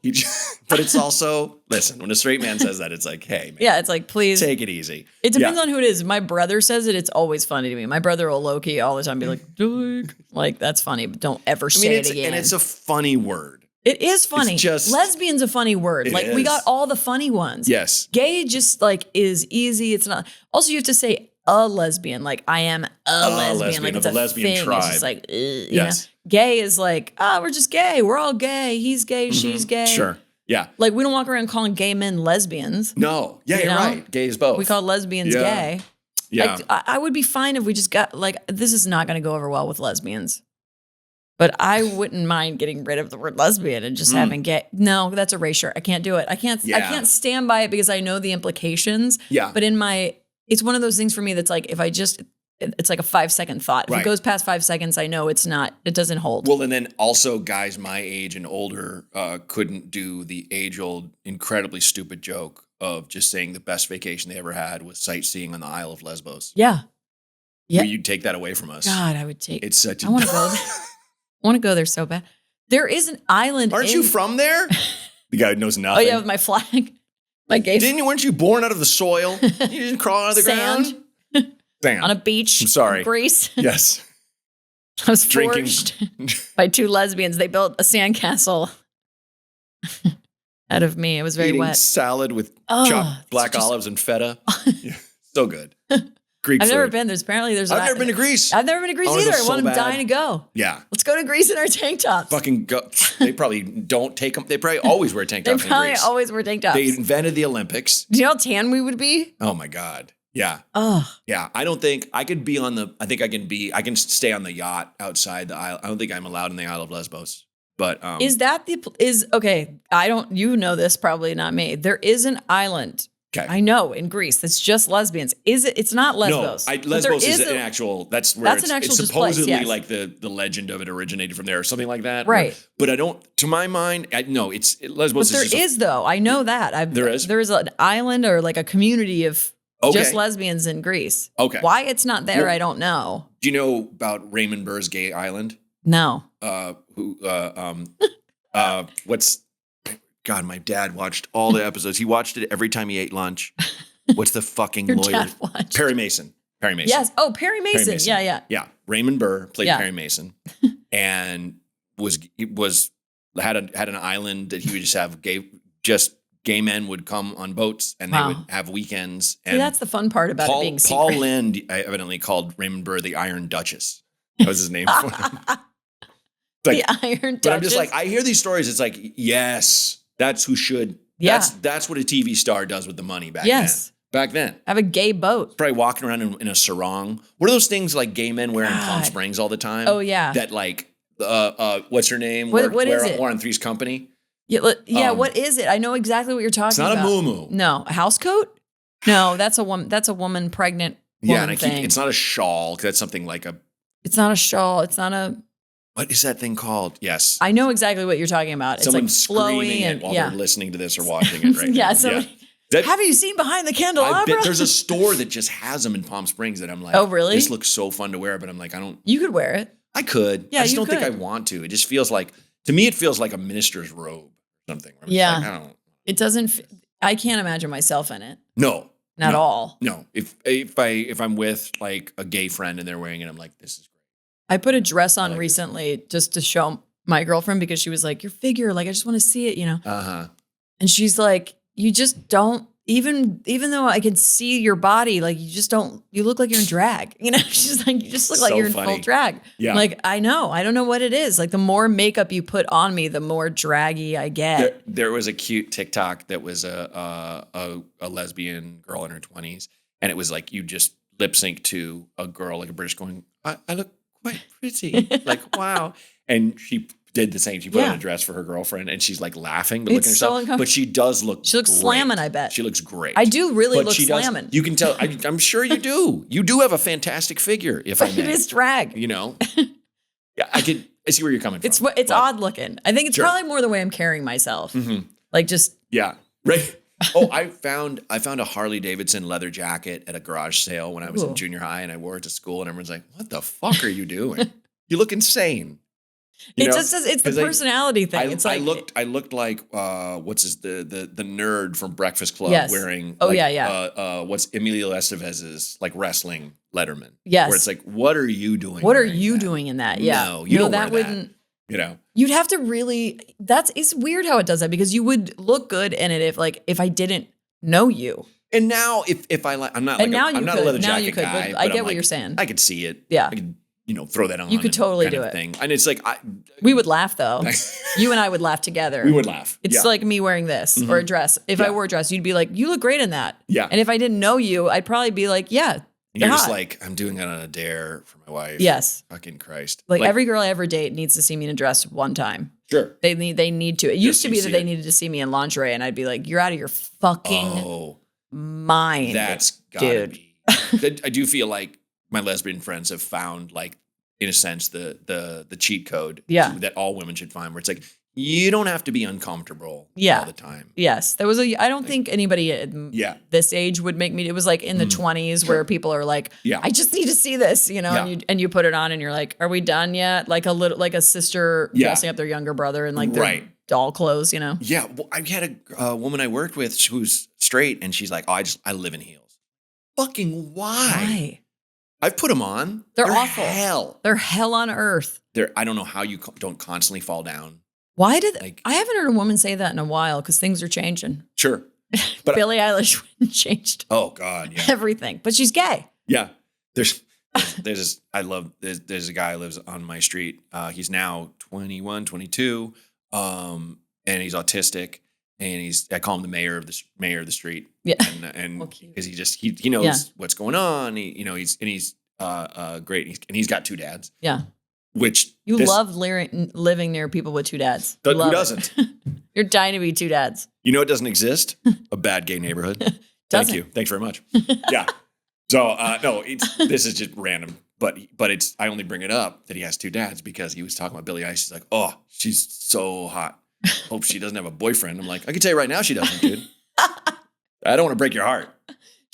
But it's also, listen, when a straight man says that, it's like, hey, man. Yeah, it's like, please. Take it easy. It depends on who it is. My brother says it. It's always funny to me. My brother will low-key all the time be like, Dyke. Like, that's funny, but don't ever say it again. And it's a funny word. It is funny. It's just, lesbian's a funny word. Like, we got all the funny ones. Yes. Gay just like is easy. It's not. Also, you have to say a lesbian. Like, I am a lesbian. Like, it's a lesbian tribe. It's just like, yes. Gay is like, we're just gay. We're all gay. He's gay. She's gay. Sure. Yeah. Like, we don't walk around calling gay men lesbians. No. Yeah, you're right. Gay is both. We call lesbians gay. Yeah. I would be fine if we just got, like, this is not going to go over well with lesbians. But I wouldn't mind getting rid of the word lesbian and just having gay. No, that's erasure. I can't do it. I can't stand by it because I know the implications. Yeah. But it's one of those things for me that's like, it's like a 5-second thought. If it goes past 5 seconds, I know it doesn't hold. Well, and then also guys my age and older couldn't do the age-old, incredibly stupid joke of just saying the best vacation they ever had was sightseeing on the Isle of Lesbos. Yeah. Yeah. You'd take that away from us. God, I would take it. It's such a... I want to go there. I want to go there so bad. There is an island. Aren't you from there? The guy who knows nothing. Oh yeah, with my flag. Weren't you born out of the soil? You didn't crawl out of the ground? Sand. On a beach. I'm sorry. In Greece. Yes. I was forged by 2 lesbians. They built a sandcastle out of me. It was very wet. Salad with chopped black olives and feta. So good. Greek I've food. never been. I've never been to Greece. I've never been to Greece either. I want them dying to go. Yeah. Let's go to Greece in our tank tops. Fucking go. They probably don't take them. They probably always wear tank tops. They probably always wear tank tops. They invented the Olympics. Do you know how tan we would be? Oh my God. Yeah. Oh. Yeah. I don't think I could be I can stay on the yacht outside the isle. I don't think I'm allowed in the Isle of Lesbos. But okay. You know this, probably not me. There is an island. Okay. I know in Greece that's just lesbians. It's not Lesbos. No, Lesbos is an actual. That's where it's supposedly place, yes. like the legend of it originated from there or something like that. Right. But I don't. To my mind, Lesbos. But there is though. I know that. There is an island or like a community of Just lesbians in Greece. Okay. Why it's not there, I don't know. Do you know about Raymond Burr's gay island? No. What's... God, my dad watched all the episodes. He watched it every time he ate lunch. What's the fucking Your lawyer? dad watched. Perry Mason. Yes. Oh, Perry Mason. Yeah. Yeah. Raymond Burr played Perry Mason, and had an island that he would just have gay men would come on boats, and they would have weekends. And that's the fun part about it being secret. Paul Lynde evidently called Raymond Burr the Iron Duchess. That was his name for him. The Iron Duchess. But I'm just like, I hear these stories. It's like, yes, that's who should. Yeah. That's what a TV star does with the money back then. Back then. Have a gay boat. Probably walking around in a sarong. What are those things like gay men wear in Palm Springs all the time? Oh, yeah. That like, what's her name? What is it? War on Three's Company. Yeah, what is it? I know exactly what you're talking about. It's not a muumuu. No, a house coat? No, that's a woman pregnant woman thing. It's not a shawl. That's something like a... It's not a shawl. It's not a... What is that thing called? Yes. I know exactly what you're talking about. Someone's it's like screaming it while they're listening to this or watching it right now. Have you seen Behind the Candelabra? I bet there's a store that just has them in Palm Springs that I'm like, oh, really? This looks so fun to wear, but I'm like, I don't... You could wear it. I could. Yeah, I just don't think I want to. It just feels like, to me, it feels like a minister's robe or something. Yeah. Like, I don't... It doesn't... I can't imagine myself in it. No. Not at all. No. If I'm with like a gay friend and they're wearing it, I'm like, this is great. I put a dress on recently just to show my girlfriend because she was like, your figure, like, I just want to see it, you know? Uh-huh. And she's like, you just don't, even though I can see your body, like, you just don't, you look like you're in drag. You know, she's like, you just look like you're in full drag. Yeah. Like, I know. I don't know what it is. Like, the more makeup you put on me, the more draggy I get. There was a cute TikTok that was a lesbian girl in her 20s. And it was like, you just lip sync to a girl, like a British going, I look quite pretty. Like, wow. And she did the same. She put on a dress for her girlfriend and she's like laughing, but looking at herself. But she does look She looks great. Slamming, I bet. She looks great. I do really look slamming. You can tell. I'm sure you do. You do have a fantastic figure, if I may. It is drag. You know? Yeah, I see where you're coming from. It's odd looking. I think it's probably more the way I'm carrying myself. Mm-hmm. Like just. Yeah. Right. Oh, I found a Harley Davidson leather jacket at a garage sale when I was in junior high, and I wore it to school, and everyone's like, "What the fuck are you doing? You look insane." It's the personality thing. I looked like the nerd from Breakfast Club wearing what's Emilio Estevez's like wrestling Letterman. Yes. Where it's like, what are you doing? What are you doing in that? Yeah. No, you don't wear that. You know, you'd have to really, it's weird how it does that because you would look good in it if I didn't know you. And now if I like, I'm not a leather jacket guy. I get what you're saying. I could see it. Yeah. I could, throw that on. You could totally do it. Thing. And it's like, we would laugh though. You and I would laugh together. We would laugh. It's like me wearing this or a dress. If I wore a dress, you'd be like, you look great in that. Yeah. And if I didn't know you, I'd probably be like, yeah. And you're just like, I'm doing it on a dare for my wife. Yes. Fucking Christ. Like every girl I ever date needs to see me in a dress one time. Sure. They need to. It used to be that they needed to see me in lingerie and I'd be like, you're out of your fucking mind. That's gotta be. I do feel like my lesbian friends have found like, in a sense, the cheat code that all women should find where it's like, you don't have to be uncomfortable all the time. Yes. There was I don't think anybody at this age would make me, it was like in the 20s where people are like, I just need to see this, and you put it on and you're like, are we done yet? Like a sister dressing up their younger brother in like their doll clothes, Yeah. Well, I had a woman I worked with who's straight and she's like, I live in heels. Fucking why? I've put them on. They're awful. Hell. They're hell on earth. I don't know how you don't constantly fall down. Why I haven't heard a woman say that in a while because things are changing. Sure. But Billie Eilish changed. Oh God. Yeah. Everything. But she's gay. Yeah. There's a guy who lives on my street. He's now 21, 22. And he's autistic. And I call him the mayor of the street. Yeah. And because he knows what's going on. He's great. And he's got two dads. Yeah. Which you love living near people with two dads. Who doesn't? You're dying to be two dads. You know it doesn't exist? A bad gay neighborhood. Thank you. Thanks very much. Yeah. So no, this is just random. But I only bring it up that he has two dads because he was talking about Billie Eilish. He's like, oh, she's so hot. Hope she doesn't have a boyfriend. I'm like, I can tell you right now she doesn't, dude. I don't want to break your heart.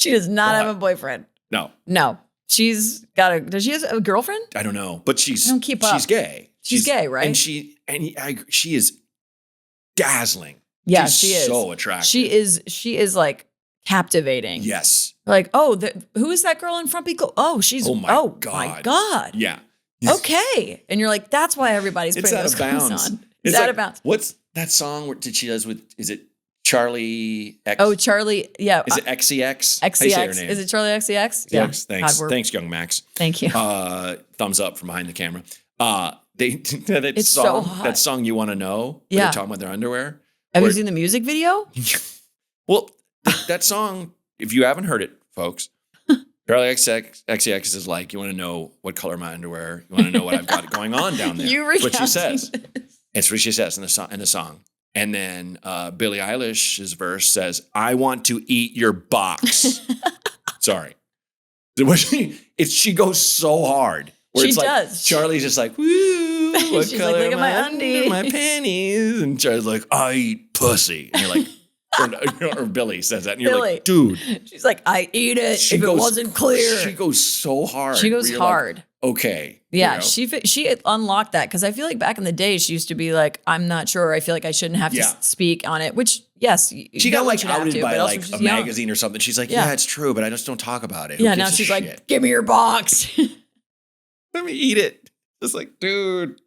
She does not have a boyfriend. No. She's got does she have a girlfriend? I don't know, but I don't keep up. She's gay. She's gay, right? And she is dazzling. Yeah, she is so attractive. She is like captivating. Yes. Like, who is that girl in Frumpy? She's my God. Yeah. Okay. And you're like, that's why everybody's putting those clothes on. It's out of bounds. What's that song did she does with, is it Charlie X? Oh, Charlie. Yeah. Is it XCX? XCX. How do you say her name? Is it Charlie XCX? Yeah. Thanks. Thanks, young Max. Thank you. Thumbs up from behind the camera. It's so hot. That song You Want to Know? Yeah. They're talking about their underwear. Have you seen the music video? Well, that song, if you haven't heard it, folks, Charlie XCX is like, you want to know what color my underwear? You want to know what I've got going on down there? What she says. It's what she says in the song. And then Billie Eilish's verse says, I want to eat your box. Sorry. She goes so hard. Where she does. Charlie's just like, woo, what She's color like, look at my undies. My panties. And Charlie's like, I eat pussy. And you're like, or Billy says that. And you're like, dude. She's like, I eat it if it wasn't clear. She goes so hard. She goes hard. Like, okay. Yeah, she unlocked that because I feel like back in the day she used to be like, I'm not sure. I feel like I shouldn't have to speak on it. Which she got like outed by like a young magazine or something. She's like, yeah, it's true, but I just don't talk about it. Yeah, now she's like, give me your box. Let me eat it. Just like, dude,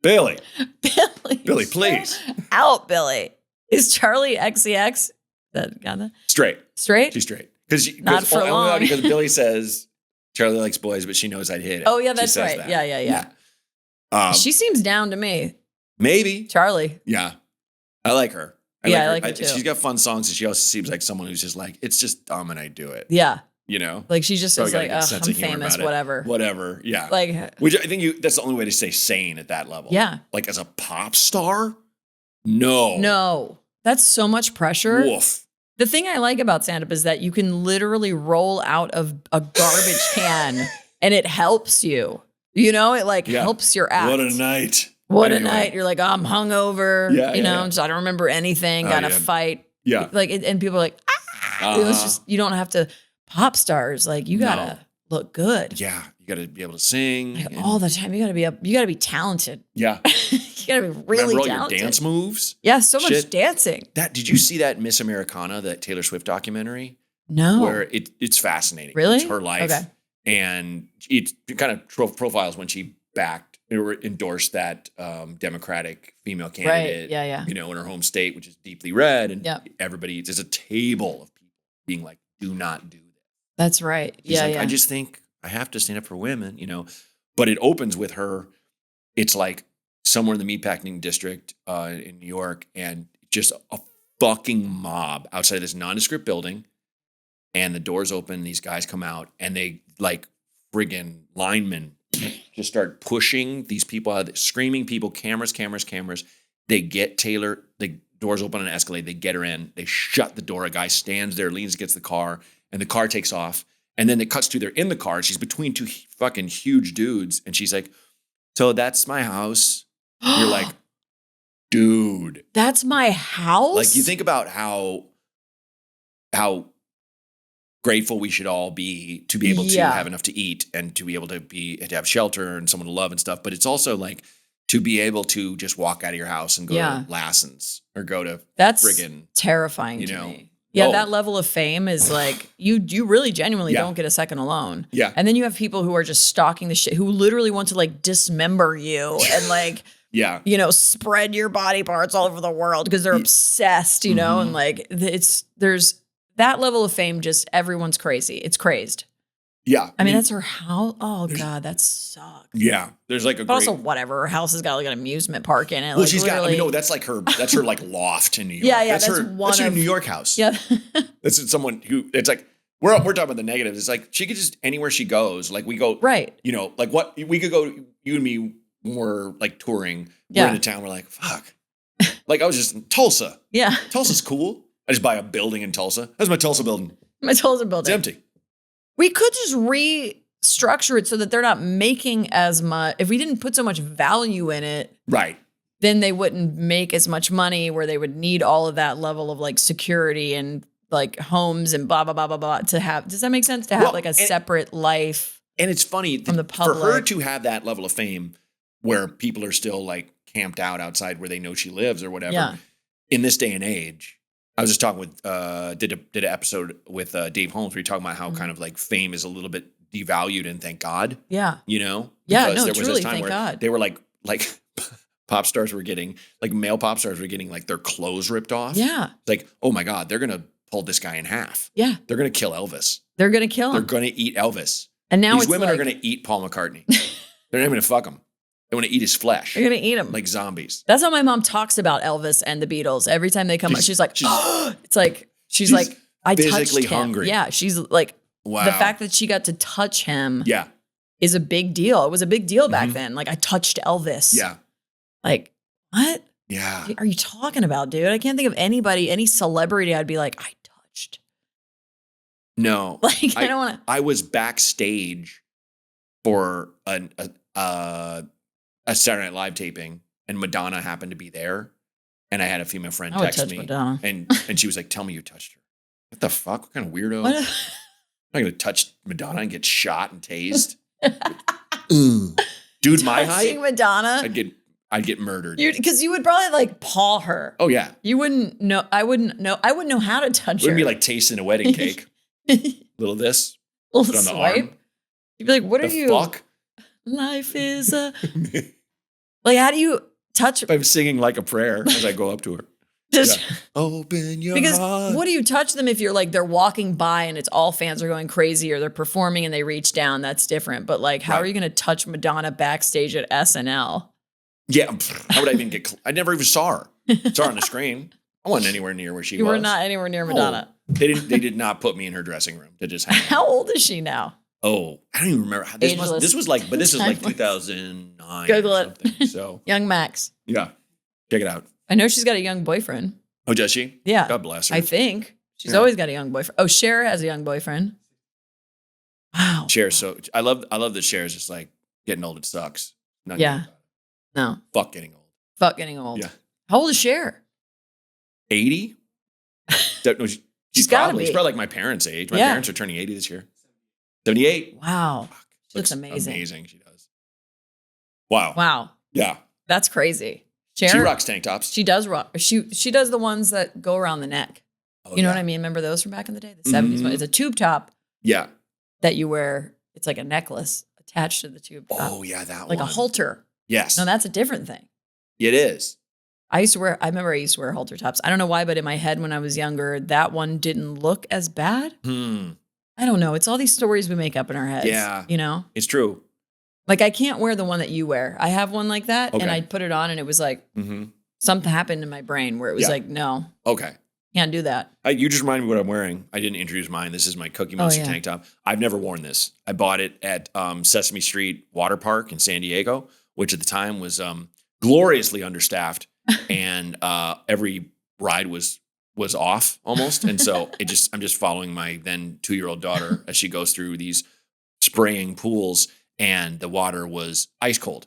Billy, please. Out, Billy. Is Charlie XCX? That got that? Straight. She's straight. Not for long. Because Billy says Charlie likes boys, but she knows I'd hit it. Oh yeah, that's right. That. Yeah. She seems down to me. Maybe Charlie. Yeah, I like her. I like her too. She's got fun songs, and she also seems like someone who's just like, it's just dumb, and I do it. Yeah. You know, like she just is like, I'm famous, whatever. Yeah. Like, which I think that's the only way to stay sane at that level. Yeah. Like as a pop star, no, that's so much pressure. Woof. The thing I like about stand-up is that you can literally roll out of a garbage can and it helps you. You know, it helps your act. What a night. A night. You're like, I'm hungover. You know, just, I don't remember anything. Got to fight. Yeah. Like, and people are like, it's just, you don't have to. Pop stars, like you gotta look good. Yeah, you gotta be able to sing like, all the time. You gotta be talented. Yeah, you gotta be really all talented. Your dance moves. Yeah, so much dancing. Did you see that Miss Americana, that Taylor Swift documentary? No, where it's fascinating. Really, it's her life, and it kind of profiles when she endorsed that Democratic female candidate. Right. Yeah. You know, in her home state, which is deeply red, and everybody. There's a table of people being like, "Do not do." That's right. She's like, I just think I have to stand up for women, you know. But it opens with her. It's like somewhere in the meatpacking district in New York, and just a fucking mob outside this nondescript building. And the doors open, these guys come out, and they like friggin' linemen just start pushing these people out, screaming people, cameras. They get Taylor, the doors open on an escalator, they get her in, they shut the door, a guy stands there, leans against the car, and the car takes off. And then it cuts to they're in the car. She's between two fucking huge dudes. And she's like, so that's my house. You're like, dude. That's my house? Like, you think about how grateful we should all be to be able to have enough to eat and to be able to have shelter and someone to love and stuff. But it's also like to be able to just walk out of your house and go to Lassen's or go to friggin' terrifying to me. Yeah, that level of fame is like, you really genuinely don't get a second alone. Yeah. And then you have people who are just stalking the shit, who literally want to like dismember you and like, you know, spread your body parts all over the world because they're obsessed, you know, and like there's that level of fame, just everyone's crazy. It's crazed. Yeah. I mean, that's her house. Oh, God, that sucks. Yeah. There's like but also, whatever. Her house has got like an amusement park in it. Well, like, she's got, that's like her like loft in New York. Yeah. That's her New York house. Yeah. That's someone who, it's like, we're talking about the negatives. It's like, she could just, anywhere she goes, like we go, you know, like what, we could go, you and me, when we're like touring, we're in a town, we're like, fuck. Like I was just in Tulsa. Yeah. Tulsa's cool. I just buy a building in Tulsa. That's my Tulsa building. My Tulsa building. It's empty. We could just restructure it so that they're not making as much. If we didn't put so much value in it, then they wouldn't make as much money where they would need all of that level of like security and like homes and blah, blah, blah, blah, blah to have. Does that make sense? To have like a separate life. And it's funny from the public. For her to have that level of fame where people are still like camped out outside where they know she lives or whatever. Yeah. In this day and age, I was just talking with, did an episode with Dave Holmes where you're talking about how kind of like fame is a little bit devalued and thank God. Yeah. You know? Yeah, Because no, there was truly, this time thank where God. they were like pop stars were getting, like male pop stars were getting like their clothes ripped off. Yeah. It's like, oh my God, they're going to pull this guy in half. Yeah. They're going to kill Elvis. They're going to kill him. They're going to eat Elvis. And now these women are going to eat Paul McCartney. They're not even going to fuck him. They want to eat his flesh. They're going to eat him. Like zombies. That's how my mom talks about Elvis and the Beatles. Every time they come up, she's like, oh, it's like, she's like, I touched him. Hungry. Yeah. She's like, wow. The fact that she got to touch him yeah. is a big deal. It was a big deal back then. Like I touched Elvis. Yeah. Like, what? Yeah. What are you talking about, dude? I can't think of anybody, any celebrity I'd be like, I touched. No. Like, I don't want to. I was backstage for a Saturday Night Live taping, and Madonna happened to be there, and I had a female friend text me, Madonna. and she was like, "Tell me you touched her." What the fuck? What kind of weirdo? I'm not gonna touch Madonna and get shot and tased. Dude, my height, Madonna, I'd get murdered. Because you would probably like paw her. Oh yeah, you wouldn't know. I wouldn't know how to touch her. Wouldn't be like tasting a wedding cake. Little this, little on the swipe. arm. You'd be like, "What are you? Fuck? Life is a like. How do you touch?" I'm singing like a prayer as I go up to her. Just open your because heart. What do you touch them if you're like they're walking by and it's all fans are going crazy or they're performing and they reach down? That's different. But like, how are you going to touch Madonna backstage at SNL? Yeah, how would I even get? I never even saw her. Saw her on the screen. I wasn't anywhere near where she was. You were not anywhere near Madonna. Oh, they did not put me in her dressing room to just hang out. How old is she now? Oh, I don't even remember. This was like 2009. Google it. So young Max. Yeah, check it out. I know she's got a young boyfriend. Oh, does she? Yeah. God bless her. I think she's always got a young boyfriend. Oh, Cher has a young boyfriend. Wow. Cher. So I love that Cher's just like getting old. It sucks. Yeah. No. Fuck getting old. Fuck getting old. Yeah. How old is Cher? 80. No, she's probably like my parents' age. My parents are turning 80 this year. 78. Wow. Fuck. She looks amazing. Amazing. She does. Wow. Wow. Yeah. That's crazy. Cher, she rocks tank tops. She does rock. She does the ones that go around the neck. Oh, you know what I mean? Remember those from back in the day? The 70s one. It's a tube top. Yeah. That you wear. It's like a necklace attached to the tube top. Oh, yeah, that like one. a halter. Yes. No, that's a different thing. It is. I remember I used to wear halter tops. I don't know why, but in my head when I was younger, that one didn't look as bad. I don't know. It's all these stories we make up in our heads. Yeah. You know? It's true. Like I can't wear the one that you wear. I have one like that and I put it on and it was like something happened in my brain where it was like, no. Okay. Can't do that. You just reminded me what I'm wearing. I didn't introduce mine. This is my Cookie Monster tank top. I've never worn this. I bought it at Sesame Street Water Park in San Diego, which at the time was gloriously understaffed, and every ride was off almost. And so I'm just following my then 2-year-old daughter as she goes through these spraying pools, and the water was ice cold.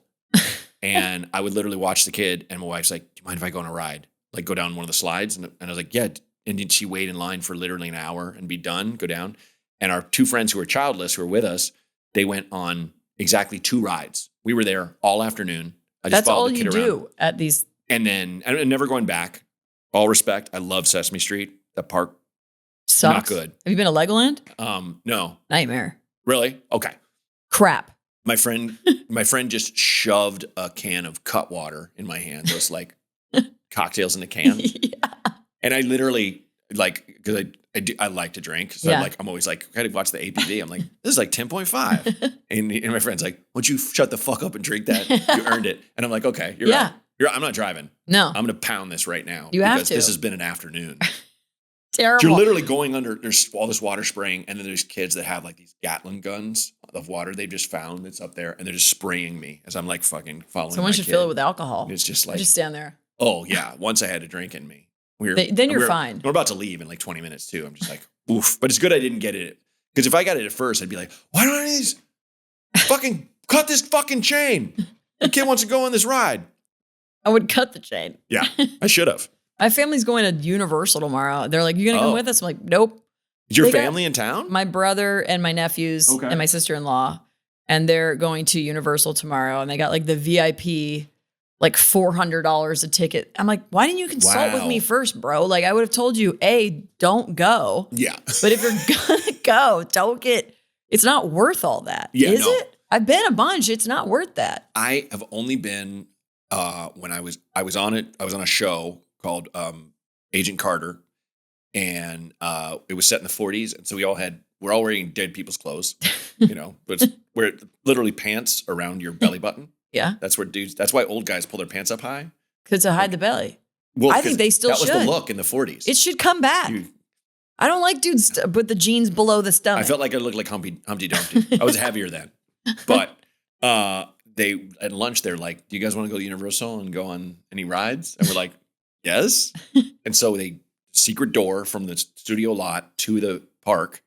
And I would literally watch the kid, and my wife's like, "Do you mind if I go on a ride? Like go down one of the slides?" And I was like, "Yeah." And then she wait in line for literally an hour and be done, go down. And our 2 friends who were childless, who were with us, they went on exactly 2 rides. We were there all afternoon. That's all you do at these. And then and never going back. All respect. I love Sesame Street. The park sucks. Not good. Have you been to Legoland? No. Nightmare. Really? Okay. Crap. My friend just shoved a can of Cutwater in my hand. Those like cocktails in a can. Yeah. And I literally like, because I like to drink. So I'm always like, I gotta watch the APV. I'm like, this is like 10.5. and my friend's like, "Why don't you shut the fuck up and drink that? You earned it." And I'm like, okay, you're right. I'm not driving. No. I'm going to pound this right now. You have to. Because this has been an afternoon. Terrible. You're literally going under, there's all this water spraying, and then there's kids that have like these Gatling guns of water they just found that's up there, and they're just spraying me as I'm like fucking following Someone should fill it with alcohol. It's just like. Just stand there. Oh, yeah. Once I had a drink in me. Then you're fine. We're about to leave in like 20 minutes too. I'm just like, oof. But it's good I didn't get it. Because if I got it at first, I'd be like, why don't these fucking cut this fucking chain? The kid wants to go on this ride. I would cut the chain. Yeah, I should have. My family's going to Universal tomorrow. They're like, you going to come with us? I'm like, nope. Is your family in town? My brother and my nephews and my sister-in-law. And they're going to Universal tomorrow. And they got like the VIP, like $400 a ticket. I'm like, why didn't you consult with me first, bro? Like I would have told you, A, don't go. Yeah. But if you're going to go, it's not worth all that. Is it? I've been a bunch. It's not worth that. I have only been, when I was on a show called Agent Carter. And it was set in the 40s, and so we're all wearing dead people's clothes, but we're literally pants around your belly button. Yeah, that's why old guys pull their pants up high because to hide the belly. Well, I think they still should. That was the look in the 40s. It should come back. I don't like dudes with the jeans below the stomach. I felt like I looked like Humpty Dumpty. I was heavier then, but they at lunch they're like, "Do you guys want to go to Universal and go on any rides?" And we're like, "Yes." And so they. Secret door from the studio lot to the park,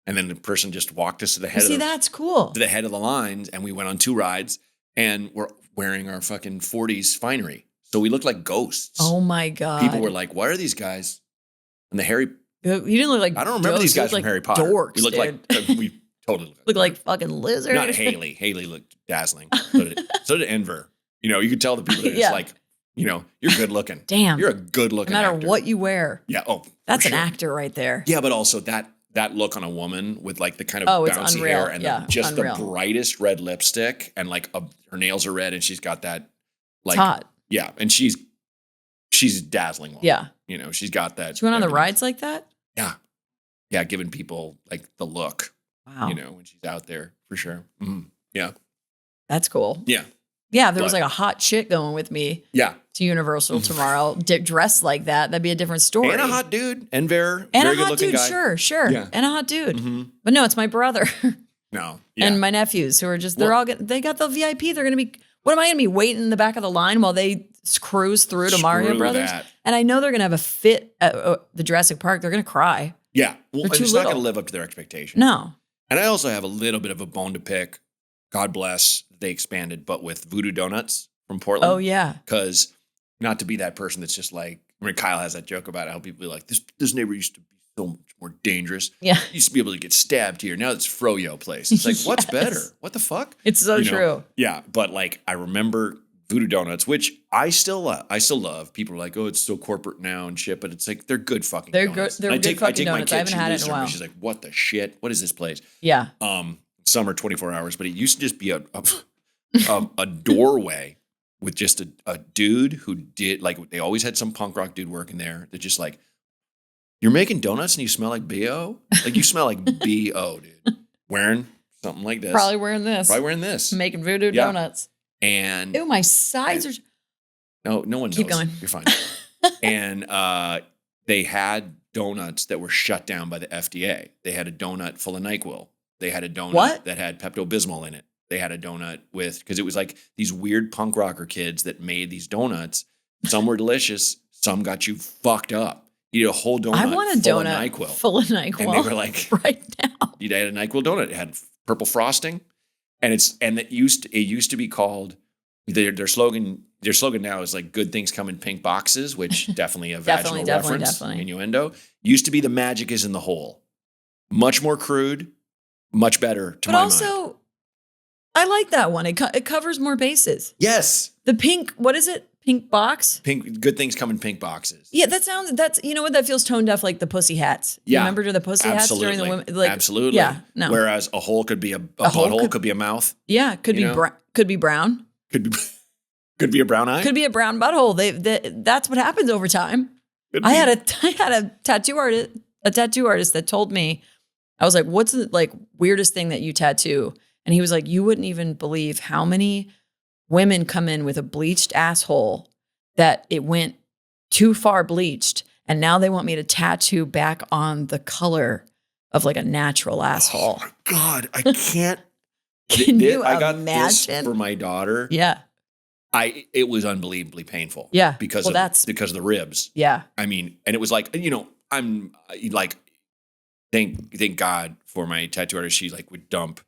and then the person just walked us to the head. That's cool. To the head of the lines, and we went on 2 rides, and we're wearing our fucking 40s finery, so we looked like ghosts. Oh my god! People were like, "Why are these guys?" And the Harry, you didn't look like I don't remember these guys from Harry Potter. Dorks, we looked like we totally look like fucking lizards. Not Haley. Haley looked dazzling. So did Enver. You could tell the people that are just like. You're good looking. Damn. You're a good looking actor. No matter actor. what you wear. Yeah. Oh, that's an actor right there. Yeah, but also that look on a woman with like the kind of bouncy hair and the brightest red lipstick and like her nails are red and she's got that like. It's hot. Yeah. And she's dazzling. Woman. Yeah. She's got that. She went on the rides like that? Yeah. Yeah. Giving people like the look. Wow. When she's out there for sure. Mm-hmm. Yeah. That's cool. Yeah. Yeah, there was like a hot chick going with me to Universal tomorrow, dressed like that. That'd be a different story. And a hot dude. And very a good hot looking dude, guy. Sure. Yeah. And a hot dude. Mm-hmm. But no, it's my brother. No. Yeah. And my nephews who are just, they got the VIP. They're going to be, what am I going to be waiting in the back of the line while they cruise through to Mario Brothers? That. And I know they're going to have a fit at the Jurassic Park. They're going to cry. Yeah. Well, it's not going to live up to their expectations. No. And I also have a little bit of a bone to pick. God bless, they expanded, but with Voodoo Donuts. From Portland. Oh, yeah. Because not to be that person that's just like, Kyle has that joke about how people are like, this neighbor used to be so much more dangerous. Yeah. You used to be able to get stabbed here. Now it's Froyo place. It's like, what's better? What the fuck? It's so true. Yeah. But like, I remember Voodoo Donuts, which I still love. People are like, oh, it's so corporate now and shit. But it's like, they're good fucking donuts. They're good fucking donuts. I haven't had it in a while. She's like, what the shit? What is this place? Yeah. Some are 24 hours, but it used to just be a doorway. With just a dude who did, like, they always had some punk rock dude working there that just like, you're making donuts and you smell like B.O.? Like, you smell like B.O., dude. Wearing something like this. Probably wearing this. Making voodoo donuts. And. Ew, my sides are. No one knows. Keep going. You're fine. And they had donuts that were shut down by the FDA. They had a donut full of NyQuil. They had a donut that had Pepto-Bismol in it. They had a donut because it was like these weird punk rocker kids that made these donuts. Some were delicious. Some got you fucked up. You eat a whole donut. I want a donut full of NyQuil. And they were like, right now. You had a NyQuil donut. It had purple frosting, and it used to be called their slogan. Their slogan now is like "Good things come in pink boxes," which definitely a vaginal reference. Innuendo. Used to be the magic is in the hole. Much more crude, much better to my mind. I like that one. It covers more bases. Yes. The pink, what is it? Pink box? Pink. Good things come in pink boxes. Yeah, you know what? That feels tone deaf like the pussy hats. Yeah. You remember the pussy hats during the women? Like, absolutely. Yeah. No. Whereas a hole could be a butthole, could be a mouth. Yeah. Could be brown. Could be a brown eye. Could be a brown butthole. That's what happens over time. I had a tattoo artist that told me, I was like, what's the like weirdest thing that you tattoo? And he was like, you wouldn't even believe how many women come in with a bleached asshole that it went too far bleached. And now they want me to tattoo back on the color of like a natural asshole. Oh my God. I can't. Can you I got imagine? this for my daughter. Yeah. It was unbelievably painful. Yeah. Because of the ribs. Yeah. I mean, and it was like, I'm like, thank God for my tattoo artist. She like would dump,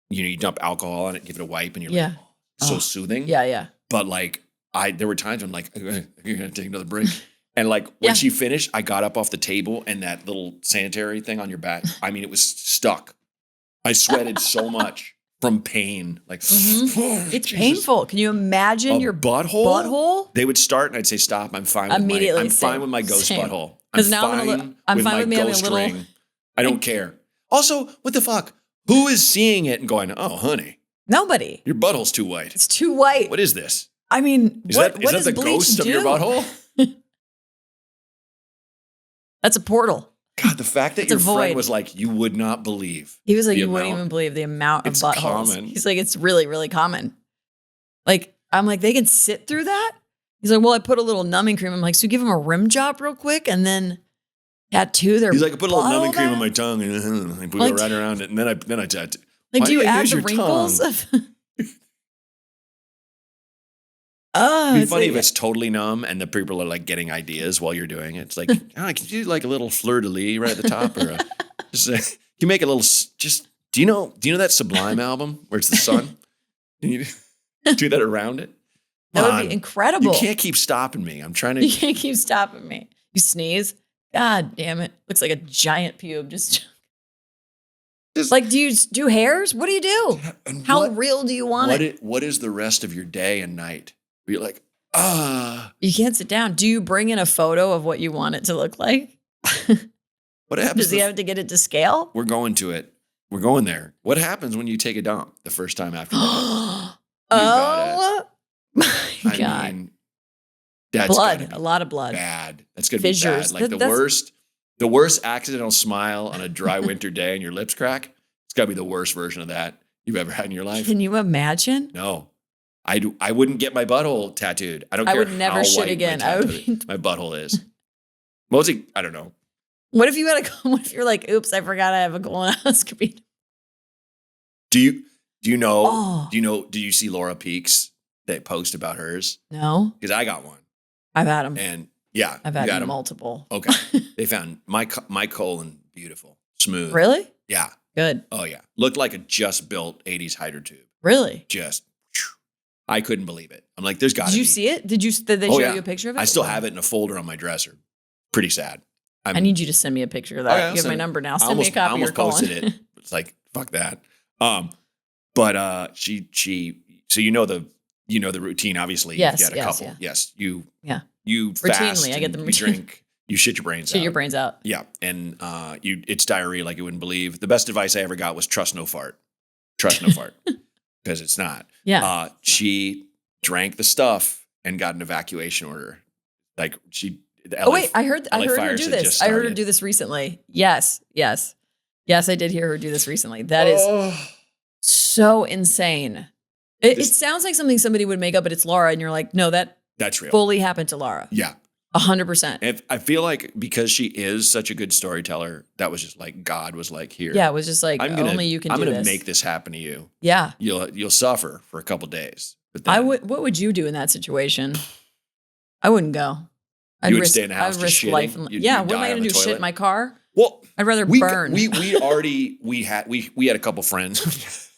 you dump alcohol on it, give it a wipe, and you're like, so soothing. Yeah, yeah. But like, there were times when I'm like, you're gonna take another break. And like when she finished, I got up off the table and that little sanitary thing on your back, I mean, it was stuck. I sweated so much from pain. Like, it's painful. Can you imagine your butthole? They would start and I'd say, stop. I'm fine with immediately. I'm fine with my ghost butthole. Because now I'm fine with me having a little ring. I don't care. Also, what the fuck? Who is seeing it and going, oh, honey? Nobody. Your butthole's too white. It's too white. What is this? I mean, is what that does the bleach ghost do? of your butthole? That's a portal. God, the fact that your friend was like, you would not believe. He was like, you wouldn't even believe the amount of buttholes. Common. He's like, it's really, really common. Like, I'm like, they can sit through that? He's like, well, I put a little numbing cream. I'm like, so give him a rim job real quick and then tattoo their He's like, I put a little numbing cream on my tongue and we go right around it. And then I tattoo. Like, do you add the wrinkles? It'd be funny if it's totally numb and the people are like getting ideas while you're doing it. It's like, can you do like a little fleur-de-lis right at the top, or can you make a little? Just do you know that Sublime album where it's the sun? Can you do that around it? That would be incredible. You can't keep stopping me. I'm trying to. You can't keep stopping me. You sneeze. God damn it! Looks like a giant pube. Just like, do you do hairs? What do you do? How real do you want it? What is the rest of your day and night? You're like, You can't sit down. Do you bring in a photo of what you want it to look like? What happens? Does he have to get it to scale? We're going to it. We're going there. What happens when you take a dump the first time after? Oh my God. I mean, that's blood. A lot of blood. Bad. That's going to be bad. Like the worst accidental smile on a dry winter day and your lips crack. It's got to be the worst version of that you've ever had in your life. Can you imagine? No. I wouldn't get my butthole tattooed. I don't care. I would never shit again. My butthole is. Mostly, I don't know. What if you're like, oops, I forgot I have a colonoscopy. Do you know? Do you see Laura Peaks that post about hers? No. Because I got one. I've had them. And yeah, I've had multiple. Okay. They found my colon beautiful, smooth. Really? Yeah. Good. Oh yeah. Looked like a just built 80s hydro tube. Really? I couldn't believe it. I'm like, there's got to be. Did you see it? Did they show you a picture of it? I still have it in a folder on my dresser. Pretty sad. I need you to send me a picture of that. You have my number now. Send me a copy of your colon. I almost posted it. It's like, fuck that. But she so you know the routine, obviously. Yes, you get a couple. Yeah. Yes. You routinely, fast. I get them. You drink, you shit your brains out. Shit your brains out. Yeah. And it's diarrhea like you wouldn't believe. The best advice I ever got was trust no fart. Trust no fart. Because it's not. Yeah. She drank the stuff and got an evacuation order. Like I heard her do this. I heard her do this recently. Yes, I did hear her do this recently. That is so insane. It sounds like something somebody would make up, but it's Laura, and you're like, no, that's real. Fully happened to Laura. Yeah. 100%. I feel like because she is such a good storyteller, that was just like God was like, here. Yeah, it was just like, only you can do this. I'm going to make this happen to you. Yeah. You'll suffer for a couple days. But then, what would you do in that situation? I wouldn't go. You would stay in the house just shitting? Life. What am I going to do? Shit in my car? Well, I'd rather burn. We had a couple friends.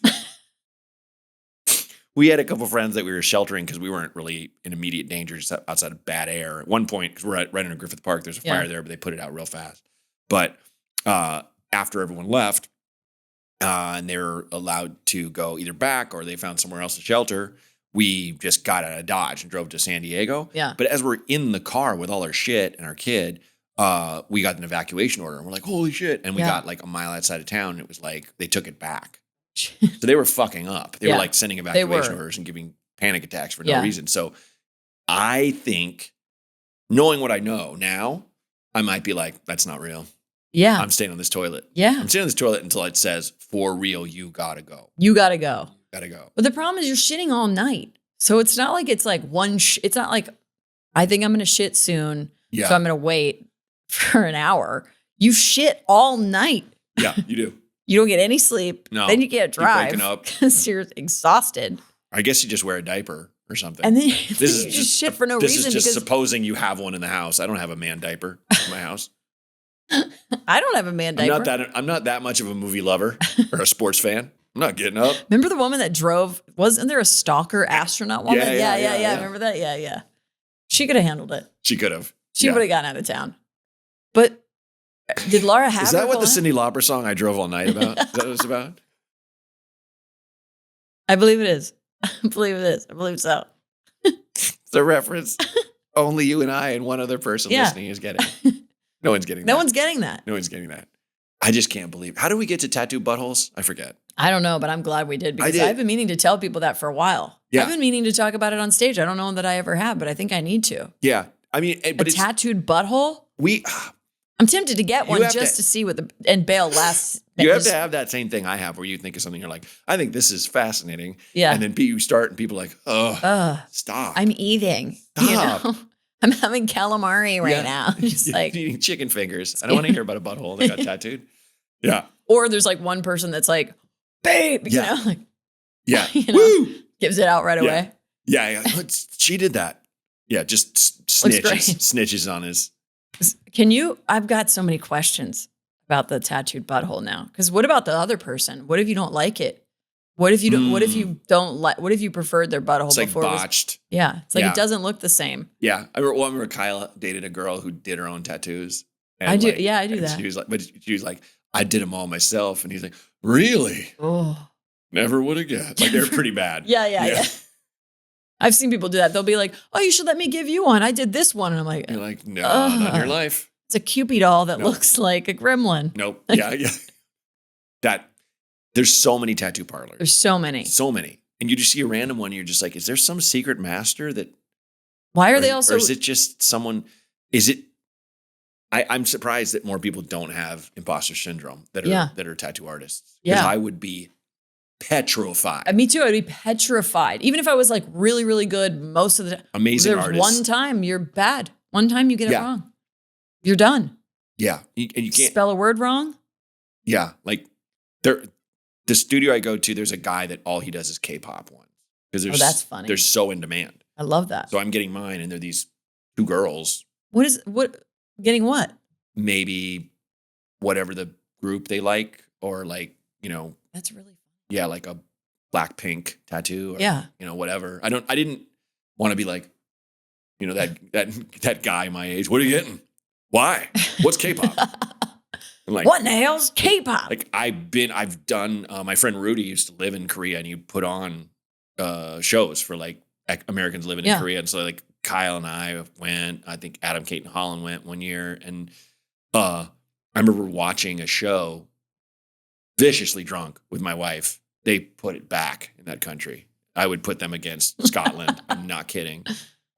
We had a couple friends that we were sheltering because we weren't really in immediate danger, just outside of bad air. At one point, because we're right in Griffith Park, there's a fire there, but they put it out real fast. But after everyone left, and they were allowed to go either back or they found somewhere else to shelter, we just got out of Dodge and drove to San Diego. Yeah. But as we're in the car with all our shit and our kid, we got an evacuation order. And we're like, holy shit. And we got like a mile outside of town. And it was like, they took it back. So they were fucking up. They were like sending evacuation orders and giving panic attacks for no reason. So I think, knowing what I know now, I might be like, that's not real. Yeah. I'm staying on this toilet. Yeah. I'm staying on this toilet until it says, for real, you gotta go. You gotta go. Gotta go. But the problem is you're shitting all night. So it's not like it's like it's not like, I think I'm going to shit soon. Yeah. So I'm going to wait for an hour. You shit all night. Yeah, you do. You don't get any sleep. No. Then you can't drive. You're waking up. Because you're exhausted. I guess you just wear a diaper or something. And then you just shit for no reason. This is just supposing you have one in the house. I don't have a man diaper in my house. I don't have a man diaper. I'm not that much of a movie lover or a sports fan. I'm not getting up. Remember the woman that drove? Wasn't there a stalker astronaut woman? Yeah. Remember that? Yeah. She could have handled it. She could have. She would have gotten out of town. But did Laura have? Is that what the Cyndi Lauper song "I Drove All Night" about? Is that what it's about? I believe it is. I believe it is. I believe so. It's a reference. Only you and I and one other person listening is getting. No one's getting that. No one's getting that. No one's getting that. I just can't believe. How do we get to tattoo buttholes? I forget. I don't know, but I'm glad we did because I've been meaning to tell people that for a while. Yeah. I've been meaning to talk about it on stage. I don't know that I ever have, but I think I need to. Yeah. I mean, but it's tattooed butthole? I'm tempted to get one just to see what and bail lasts. You have to have that same thing I have where you think of something, you're like, I think this is fascinating. Yeah. And then you start and people are like, oh, stop. I'm eating. Stop. You know? I'm having calamari right now. Just like eating chicken fingers. I don't want to hear about a butthole that got tattooed. Yeah. Or there's like one person that's like, babe, you know, like, you know, woo! Gives it out right away. Yeah. She did that. Yeah. Just snitches on his. I've got so many questions about the tattooed butthole now. Because what about the other person? What if you don't like it? What if you don't? What if you don't like? What if you preferred their butthole it's before? Like botched. It's like it doesn't look the same. Yeah, I remember Kyla dated a girl who did her own tattoos. I do. Yeah, I do that. She was like, I did them all myself, and he's like, really? Oh, never would have guessed. Like they're pretty bad. Yeah. I've seen people do that. They'll be like, "Oh, you should let me give you one. I did this one," and I'm like, "You're like, no, not in your life." It's a Cupid doll that looks like a gremlin. Nope. Yeah. There's so many tattoo parlors. There's so many. And you just see a random one, and you're just like, is there some secret master that? Why are they also? Or is it just someone? Is it? I'm surprised that more people don't have imposter syndrome that are tattoo artists. Because I would be petrified. Me too. I'd be petrified. Even if I was like really, really good most of the time. Amazing artist. One time you're bad. One time you get it wrong. You're done. Yeah. And you can't spell a word wrong. Yeah. Like the studio I go to, there's a guy that all he does is K-pop ones. Because that's funny. They're so in demand. I love that. So I'm getting mine and they're these two girls. Getting what? Maybe whatever the group they like or like, you know. That's really fun. Yeah, like a Blackpink tattoo or you know, whatever. I didn't want to be like, you know, that guy my age. What are you getting? Why? What's K-pop? Like, what in the hell's K-pop? Like I've done, my friend Rudy used to live in Korea and he put on shows for like Americans living in Korea. And so like Kyle and I went, I think Adam, Kate and Holland went one year. And I remember watching a show viciously drunk with my wife. They put it back in that country. I would put them against Scotland. I'm not kidding.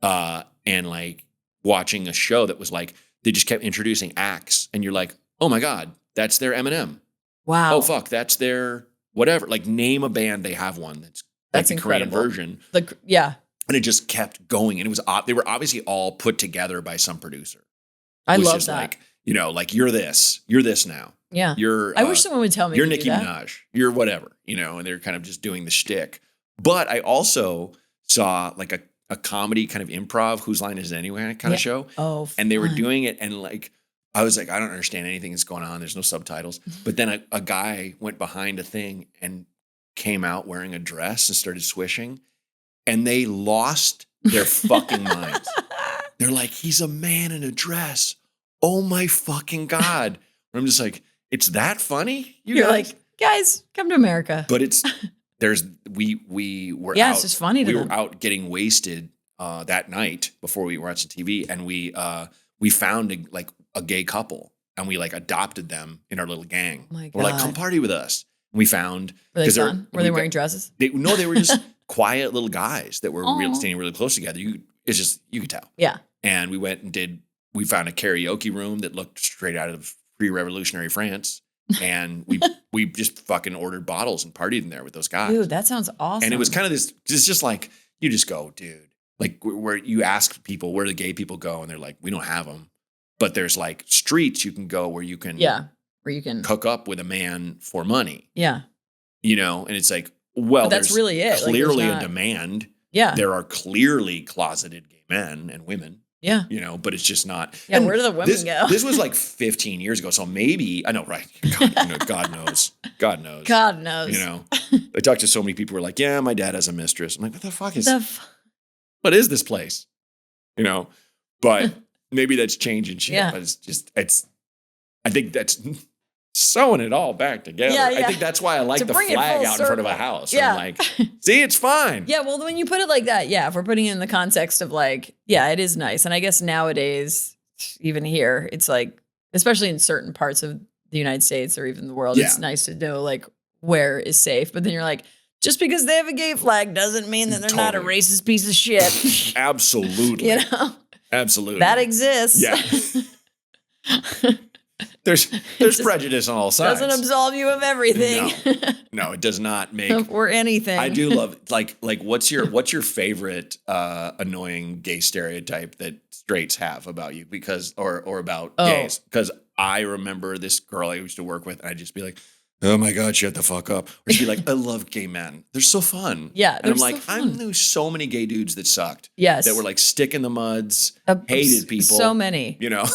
And like watching a show that was like, they just kept introducing acts and you're like, oh my God, that's their Eminem. Wow. Oh fuck, that's their whatever. Like name a band, they have one that's like the incredible. Korean version. And it just kept going. And it was, they were obviously all put together by some producer. I love that. Like, you know, like you're this now. Yeah. You're, I wish someone would tell me. You're Nicki Minaj. You're whatever, you know, and they're kind of just doing the shtick. But I also saw like a comedy kind of improv, Whose Line Is It Anyway kind of show. Oh, and they were doing it. And like, I was like, I don't understand anything that's going on. There's no subtitles. But then a guy went behind a thing and came out wearing a dress and started swishing. And they lost their fucking minds. They're like, he's a man in a dress. Oh my fucking God. And I'm just like, it's that funny? You're guys? Like, guys, come to America. But we were out. It's just funny to them. We were out getting wasted that night before we were watching TV. And we found a gay couple and we like adopted them in our little gang. Oh my God. We're like, come party with us. And we found. Were they fun? Were they wearing dresses? They were just quiet little guys that were standing really close together. You could tell. Yeah. And we went and we found a karaoke room that looked straight out of pre-revolutionary France. And we just fucking ordered bottles and partied in there with those guys. Dude, that sounds awesome. And it was kind of this, it's just like, you just go, dude. Like where you ask people where the gay people go and they're like, we don't have them. But there's like streets you can go where you can hook up with a man for money. Yeah. You know, and it's like, well, but that's really it. Clearly a demand. Yeah. There are clearly closeted gay men and women. Yeah. You know, but it's just not. Yeah, where do the women go? This was like 15 years ago. So maybe, I know, right. God knows. God knows. God knows. You know, I talked to so many people who are like, yeah, my dad has a mistress. I'm like, what the fuck is, what is this place? You know, but maybe that's changing shit, Yeah. but I think that's sewing it all back together. Yeah, yeah. I think that's why I like the flag out in front of a house. Yeah. I'm like, see, it's fine. Yeah, well, when you put it like that, yeah, if we're putting it in the context of like, yeah, it is nice. And I guess nowadays, even here, it's like, especially in certain parts of the United States or even the world, it's nice to know like where is safe. But then you're like, just because they have a gay flag doesn't mean that they're not a racist piece of shit. Absolutely. You know? Absolutely. That exists. Yeah. There's prejudice on all sides. Doesn't absolve you of everything. No, it does not make or anything. I do love like what's your favorite annoying gay stereotype that straights have about you or about gays? Because I remember this girl I used to work with, and I'd just be like, oh my God, shut the fuck up. Or she'd be like, I love gay men. They're so fun. Yeah. And I'm like, I knew so many gay dudes that sucked. Yes. That were like stick in the muds, hated people. So many. You know?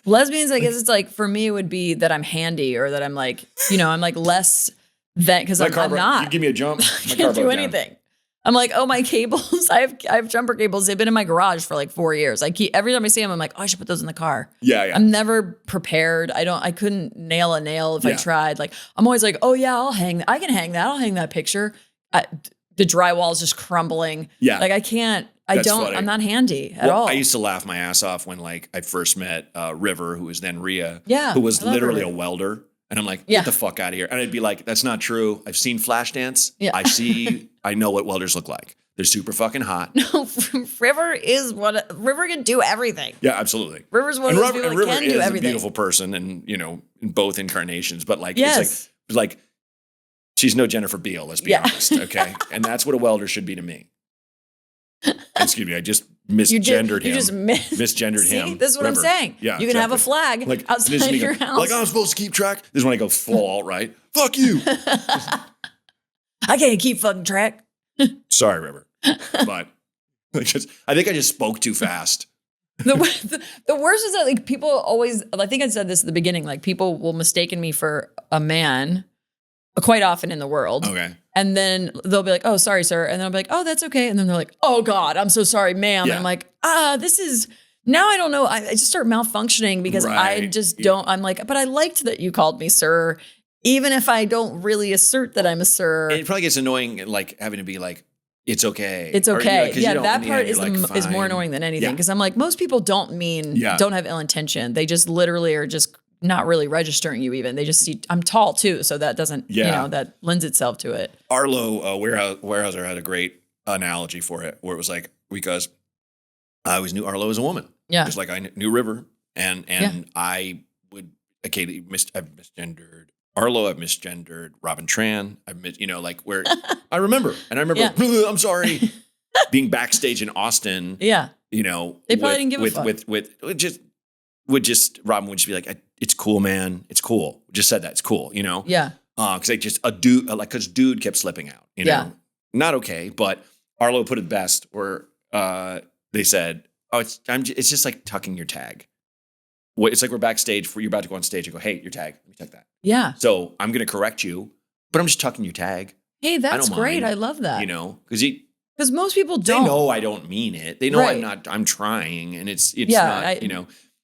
Lesbians, I guess it's like, for me, it would be that I'm handy or that I'm like, I'm like less than, because I'm not. You give me a jump, I can't do anything. I'm like, oh, my cables. I have jumper cables. They've been in my garage for like 4 years. Every time I see them, I'm like, oh, I should put those in the car. Yeah, yeah. I'm never prepared. I couldn't nail a nail if I tried. Like, I'm always like, oh yeah, I can hang that. I'll hang that picture. The drywall is just crumbling. Yeah. Like I can't, funny. I'm not handy at all. I used to laugh my ass off when like I first met River, who was then Rhea, yeah, who was literally a welder. And I'm like, get the fuck out of here. And I'd be like, that's not true. I've seen Flashdance. Yeah. I know what welders look like. They're super fucking hot. No, River can do everything. Yeah, absolutely. River's one of those people that can do everything. River is a beautiful person and, in both incarnations. But like, it's like she's no Jennifer Beal, let's be honest. Okay. And that's what a welder should be to me. Excuse me, I just misgendered him. You just misgendered him. This is what I'm saying. Yeah, you can have a flag like, outside your house. Like, I'm supposed to keep track. This is when I go full alt-right. Fuck you. I can't keep fucking track. Sorry, River. But I think I just spoke too fast. The worst is that like people always, I think I said this at the beginning, like people will mistaken me for a man quite often in the world. Okay. And then they'll be like, oh, sorry, sir. And then I'll be like, oh, that's okay. And then they're like, oh God, I'm so sorry, ma'am. Yeah. And I'm like, this is, now I don't know. I just start malfunctioning because I just don't, I'm like, but I liked that you called me sir, even if I don't really assert that I'm a sir. It probably gets annoying, like having to be like, it's okay. It's okay. Or, that part is more annoying than anything. Because I'm like, most people don't have ill intention. They just literally are just not really registering you even. They just see, I'm tall too. So that doesn't, that lends itself to it. Arlo Warehouser had a great analogy for it where it was like, because I always knew Arlo as a woman. Yeah. Just like I knew River. And I would occasionally, I've misgendered Arlo, I've misgendered Robin Tran. Like where I remember, I'm sorry, being backstage in Austin. Yeah. They probably didn't give a fuck. Robin would just be like, it's cool, man. It's cool. Just said that. It's cool, Yeah. Because because dude kept slipping out, Yeah. Not okay, but Arlo put it best where they said, oh, it's just like tucking your tag. It's like we're backstage, you're about to go on stage and go, hey, your tag, let me tuck that. Yeah. So I'm going to correct you, but I'm just tucking your tag. Hey, that's great. I love that. Because most people don't. They know I don't mean it. They know I'm trying, and it's not,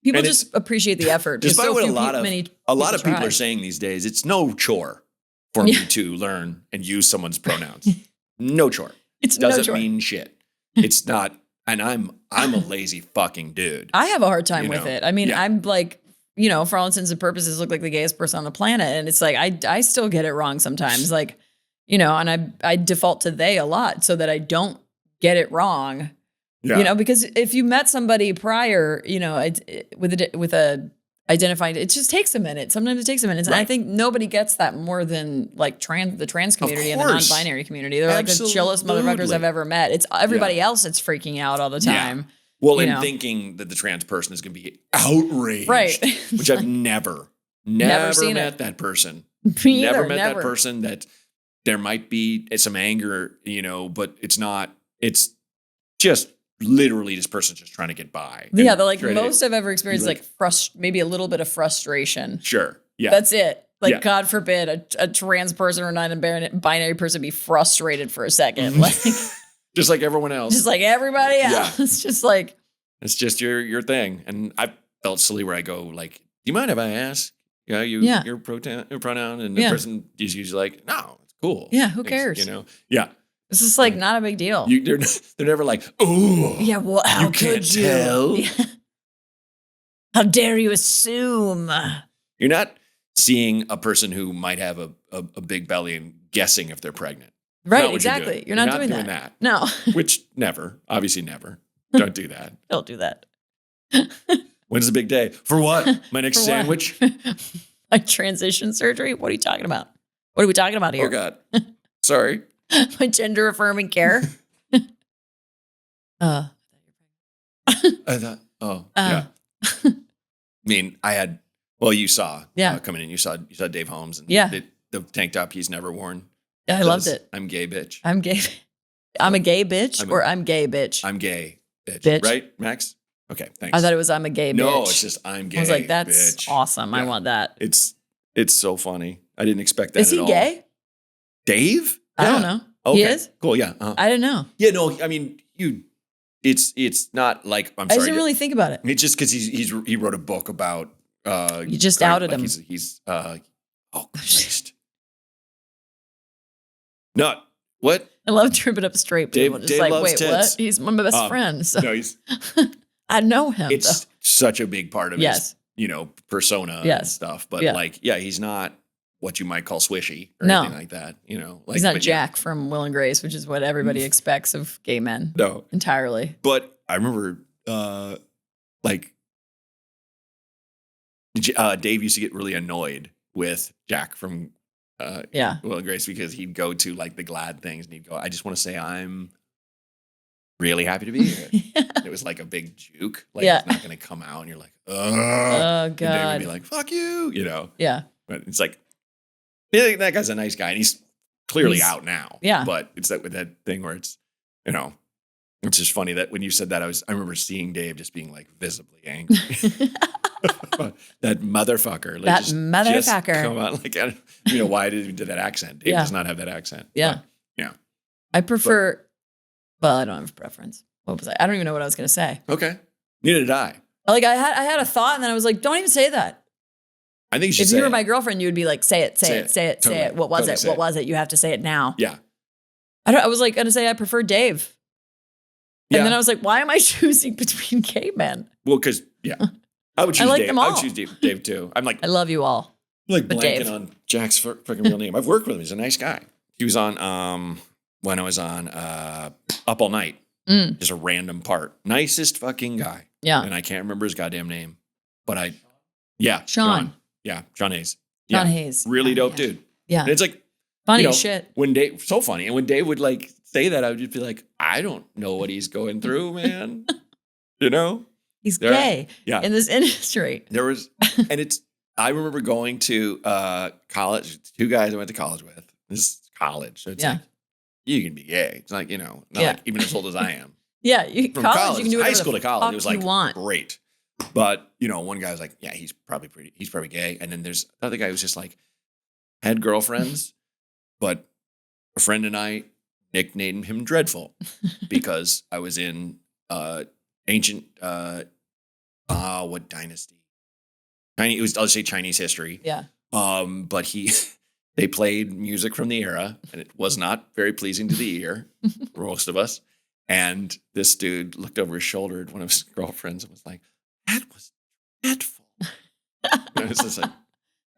People just appreciate the effort. Despite what a lot of people are saying these days, it's no chore for me to learn and use someone's pronouns. No chore. It doesn't mean shit. It's not. And I'm a lazy fucking dude. I have a hard time with it. I mean, I'm like, for all intents and purposes, look like the gayest person on the planet. And it's like, I still get it wrong sometimes. Like, and I default to they a lot so that I don't get it wrong. Yeah. Because if you met somebody prior, with a identifying, it just takes a minute. Sometimes it takes a minute. And I think nobody gets that more than like the trans community and the non-binary community. They're like the chillest motherfuckers I've ever met. It's everybody else that's freaking out all the time. Yeah. Well, and thinking that the trans person is going to be outraged. Right. Which I've never met that person. Never met that person that there might be some anger, but it's not, it's just literally this person's just trying to get by. Yeah, the most I've ever experienced like maybe a little bit of frustration. Sure. Yeah. That's it. Like God forbid a trans person or non-binary person be frustrated for a second. Like just like everyone else. Just like everybody else. Yeah. It's just like It's just your thing. And I felt silly where I go like, do you mind if I ask? Your pronoun, and the person is usually like, no, it's cool. Yeah, who cares? You know? Yeah. This is like not a big deal. They're never like, oh, yeah. Well, how you can't tell. Yeah. How dare you assume? You're not seeing a person who might have a big belly and guessing if they're pregnant. Right, exactly. You're not doing that. No. Which obviously never. Don't do that. Don't do that. When's the big day? For what? My next sandwich? My transition surgery? What are you talking about? What are we talking about here? Oh, God. Sorry. My gender affirming care. I thought, yeah. I mean, you saw coming in, you saw Dave Holmes and the tank top he's never worn. Yeah, I loved it. I'm gay, bitch. I'm gay. I'm a gay bitch I'm gay, bitch? I'm gay, bitch. Right, Max? Okay, thanks. I thought it was I'm a gay bitch. No, it's just I'm gay. I was like, that's bitch. Awesome. Yeah. I want that. It's so funny. I didn't expect that at all. Is he gay? Dave? I don't know. Okay. He is? Cool, yeah. I didn't know. Yeah, no, I mean, it's not like, I'm sorry. I didn't really think about it. It's just because he wrote a book about you just outed him. He's oh Christ. Not what? I love tripping up straight people. Dave just like, loves wait, tits. what? He's one of my best friends. So. No, he's I know him. It's such a big part of his, persona and stuff. But he's not what you might call swishy or anything like that. Like, he's not Jack from Will and Grace, which is what everybody expects of gay men. No, entirely. But I remember, Dave used to get really annoyed with Jack from Will and Grace because he'd go to like the glad things and he'd go, I just want to say I'm really happy to be here. It was like a big juke. Like it's not going to come out and you're like, oh God. And Dave would be like, fuck you, Yeah. But it's like, that guy's a nice guy and he's clearly out now. Yeah. But it's that with that thing where it's, it's just funny that when you said that, I remember seeing Dave just being like visibly angry. That motherfucker. Like, just come on. Like, why did he do that accent? Dave does not have that accent. Yeah. But, yeah. I prefer, I don't have a preference. What was I don't even know what I was going to say. Okay. Neither did I. Like I had a thought and then I was like, don't even say that. I think you should if you were my girlfriend, you would be like, say it. What was it? What was it? You have to say it now. Yeah. I was like going to say I prefer Dave. And then I was like, why am I choosing between gay men? Well, because, I would choose like Dave. them all. I would choose Dave too. I'm like, I love you all. I'm like blanking Dave. On Jack's freaking real name. I've worked with him. He's a nice guy. He was on, when I was on Up All Night, just a random part. Nicest fucking guy. Yeah. And I can't remember his goddamn name, but Sean. Yeah, John Hayes. John Hayes. Really dope dude. Yeah. And it's like, funny as shit. When Dave, so funny. And when Dave would like say that, I would just be like, I don't know what he's going through, man. He's gay in this industry. There was, and I remember going to college, two guys I went to college with. This is college. So it's like, you can be gay. It's like, not like even as old as I am. Yeah. From college, you can do whatever high school to college. It was like, want. Great. But, one guy was like, yeah, he's probably gay. And then there's another guy who's just like, had girlfriends, but a friend and I nicknamed him Dreadful because I was in ancient, what dynasty? I'll say Chinese history. Yeah. But they played music from the era and it was not very pleasing to the ear for most of us. And this dude looked over his shoulder at one of his girlfriends and was like, that was dreadful. And it was just like,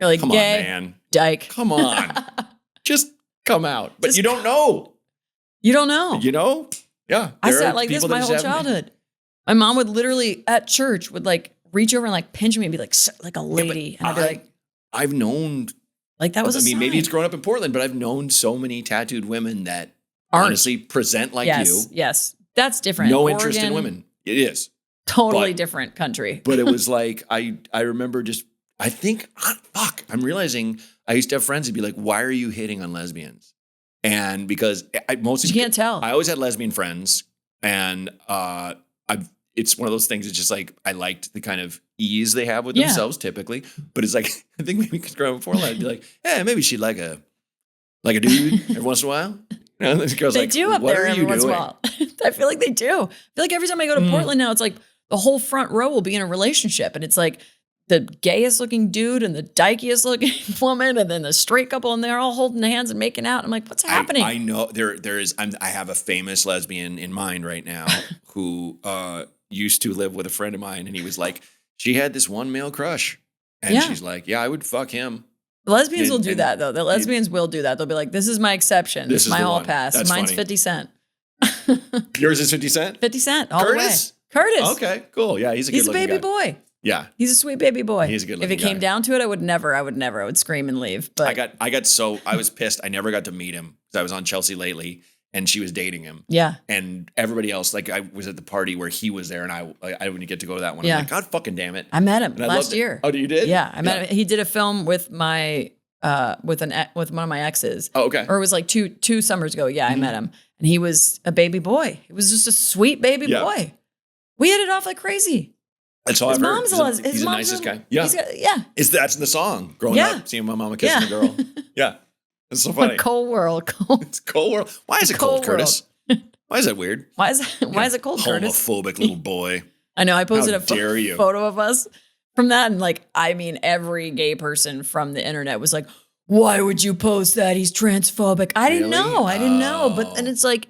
you're like, come gay, on, man. Dyke. Come on. Just come out. But you don't know. You don't know. Yeah. I sat like this my whole childhood. My mom would literally at church would like reach over and like pinch me and be like a lady. And I'd be like, I've known. Like that was a sign. Maybe it's growing up in Portland, but I've known so many tattooed women that honestly present like you. Yes. That's different. No interest in women. It is. Totally different country. But it was like, I remember I'm realizing I used to have friends who'd be like, why are you hitting on lesbians? And because you can't tell. I always had lesbian friends and it's one of those things. It's just like, I liked the kind of ease they have with themselves typically, but it's like, I think maybe because growing up in Portland, I'd be like, hey, maybe she'd like a dude every once in a while. This girl's they like, do up what there are every you once in a doing? while. I feel like they do. I feel like every time I go to Portland now, it's like the whole front row will be in a relationship. And it's like the gayest looking dude and the dykiest looking woman and then the straight couple and they're all holding hands and making out. I'm like, what's happening? I know there is, I have a famous lesbian in mind right now who used to live with a friend of mine. And he was like, she had this one male crush. And she's like, yeah, I would fuck him. Lesbians will do that, though. The lesbians will do that. They'll be like, this is my exception. This is my hall pass. That's Mine's funny. 50 Cent. Yours is 50 Cent? 50 Cent. All Curtis? The way. Curtis. Okay, cool. Yeah, he's a baby boy. Yeah. He's a sweet baby boy. He's a good looking If it came down to it, I would never. I would scream and leave. But I was pissed. I never got to meet him because I was on Chelsea Lately and she was dating him. Yeah. And everybody else, like I was at the party where he was there and I wouldn't get to go to that one. Yeah. I'm like, God fucking damn it. I met him last year. Oh, you did? Yeah. I met him. He did a film with my with one of my exes. Oh, okay. Or it was like two summers ago. Yeah, I met him. And he was a baby boy. He was just a sweet baby boy. We hit it off like crazy. That's all I've heard. He's the nicest guy. Yeah. That's in the song. Growing up, seeing my mama kissing a girl. Yeah. It's so funny. Cold world. It's cold world. Why is it cold, Curtis? Why is that weird? Why is it cold, Curtis? Homophobic little boy. I know. I posted a photo of us from that. And like, I mean, every gay person from the internet was like, why would you post that? He's transphobic. I didn't know. But then it's like,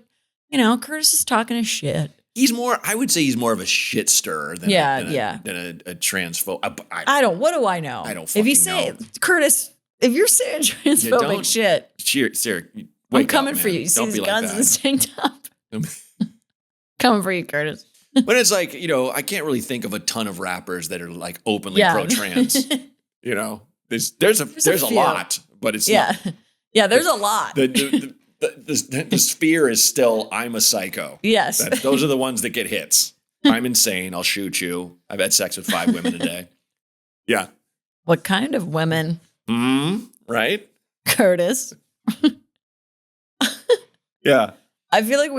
Curtis is talking his shit. I would say he's more of a shit stirrer than a transphobe. What do I know? I don't fucking know. If you say, Curtis, if you're saying transphobic shit, Sarah, I'm coming for you. You see these guns in this tank top? Coming for you, Curtis. But it's like, I can't really think of a ton of rappers that are like openly pro-trans. There's a lot, but it's not. Yeah, there's a lot. The sphere is still, I'm a psycho. Yes. Those are the ones that get hits. I'm insane. I'll shoot you. I've had sex with 5 women a day. Yeah. What kind of women? Right? Curtis. Yeah. I feel like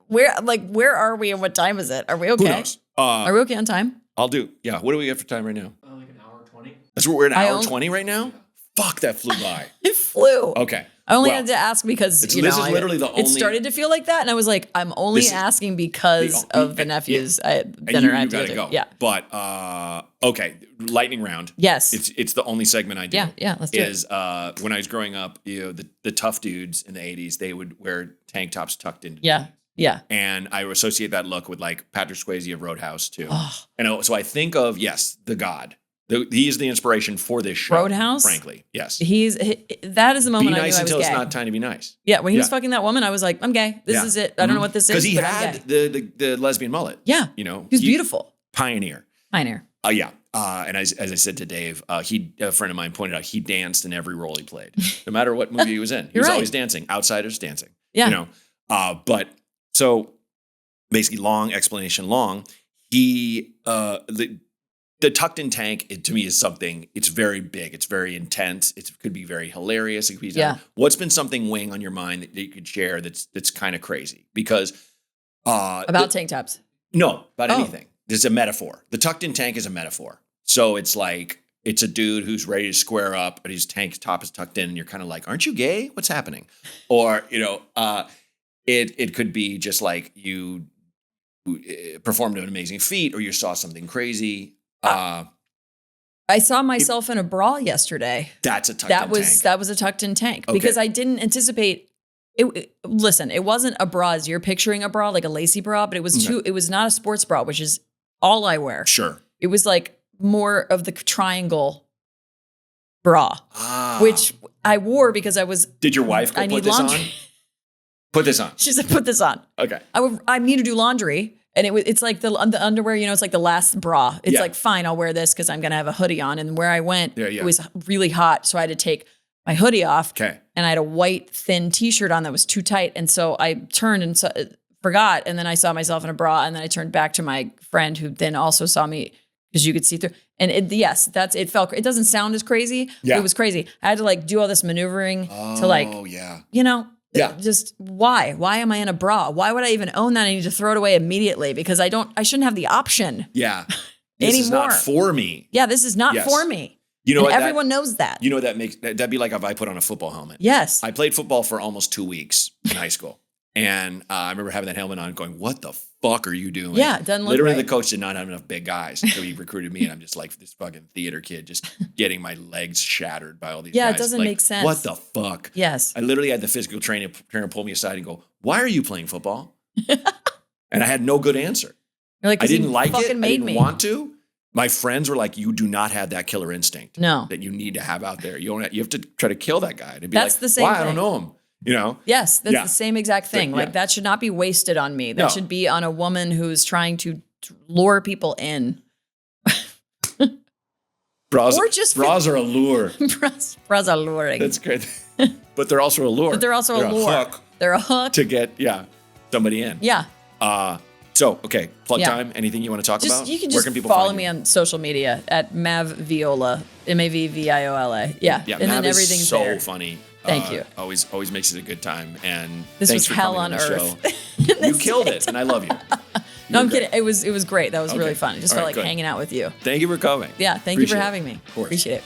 where are we and what time is it? Are we okay? Who knows? Are we okay on time? I'll do. Yeah. What do we have for time right now? Like an hour 20. That's what we're at an hour 20 right now? Yeah. Fuck, that flew by. It flew. Okay. I only had to ask because, this is literally the only... It started to feel like that, and I was like, I'm only asking because of the nephews dinner I had to go to. Yeah. But, okay, lightning round. Yes. It's the only segment I do. Yeah, let's do it. When I was growing up, the tough dudes in the 80s, they would wear tank tops tucked into Yeah. And I associate that look with like Patrick Swayze of Roadhouse too. Oh. And so I think of, the God. He is the inspiration for this show. Roadhouse? Frankly, yes. That is the moment I knew I was gay. Be nice until it's not time to be nice. Yeah, when he was fucking that woman, I was like, I'm gay. This is it. I don't know what this is. Because he had the lesbian mullet. Yeah. He was beautiful. Pioneer. Yeah. And as I said to Dave, a friend of mine pointed out, he danced in every role he played. No matter what movie he was in. He was always dancing. Outsiders dancing. Yeah. But so basically the tucked in tank, to me, is something, it's very big. It's very intense. It could be very hilarious. It could be What's been something weighing on your mind that you could share that's kind of crazy? Because about tank tops? No, about anything. There's a metaphor. The tucked in tank is a metaphor. So it's like, it's a dude who's ready to square up, but his tank top is tucked in, and you're kind of like, aren't you gay? What's happening? Or, it could be just like you performed an amazing feat, or you saw something crazy. I saw myself in a bra yesterday. That's a tucked in tank. That was a tucked in tank because I didn't anticipate it. Listen, it wasn't a bra as you're picturing a bra, like a lacy bra, but it was it was not a sports bra, which is all I wear. Sure. It was like more of the triangle bra, which I wore because I was. Did your wife go put this on? Put this on. She said, put this on. Okay. I need to do laundry. And it's like the underwear, it's like the last bra. It's like, fine, I'll wear this because I'm going to have a hoodie on. And where I went, it was really hot. So I had to take my hoodie off. Okay. And I had a white, thin T-shirt on that was too tight. And so I turned and forgot. And then I saw myself in a bra. And then I turned back to my friend who then also saw me because you could see through. And it doesn't sound as crazy. Yeah. It was crazy. I had to do all this maneuvering to just why? Why am I in a bra? Why would I even own that? I need to throw it away immediately because I shouldn't have the option. Yeah. This is not for me. Yeah, this is not for me. Everyone knows that. That'd be like if I put on a football helmet. Yes. I played football for almost 2 weeks in high school. And I remember having that helmet on going, what the fuck are you doing? Yeah, it doesn't look Literally, right. the coach did not have enough big guys. So he recruited me, and I'm just like this fucking theater kid just getting my legs shattered by all these guys. Yeah, it doesn't make sense. What the fuck? Yes. I literally had the physical trainer pull me aside and go, why are you playing football? And I had no good answer. You're like, I didn't like it. I didn't want to. My friends were like, you do not have that killer instinct that you need to have out there. You have to try to kill that guy. And be That's like, the same why? thing. I don't know him. You know? Yes, that's the same exact thing. So, like that should not be wasted on me. That should be on a woman who's trying to lure people in. Bras, or just bras are a lure. Bras are luring. That's great. But they're also a lure. They're a lure. Hook they're a hook. to get somebody in. Yeah. So, okay, plug time. Anything you want to talk about? You can just follow me on social media at Mav Viola, MAVVIOLA. Yeah. Yeah, and Mav then everything's is so there. funny. Thank you. Always makes it a good time. And this thanks was for hell coming on the earth. show. You killed it, and I love you. No, I'm kidding. It was great. That was really fun. It just felt like good. hanging out with you. Thank you for coming. Yeah, thank you for having me. Of course. Appreciate it.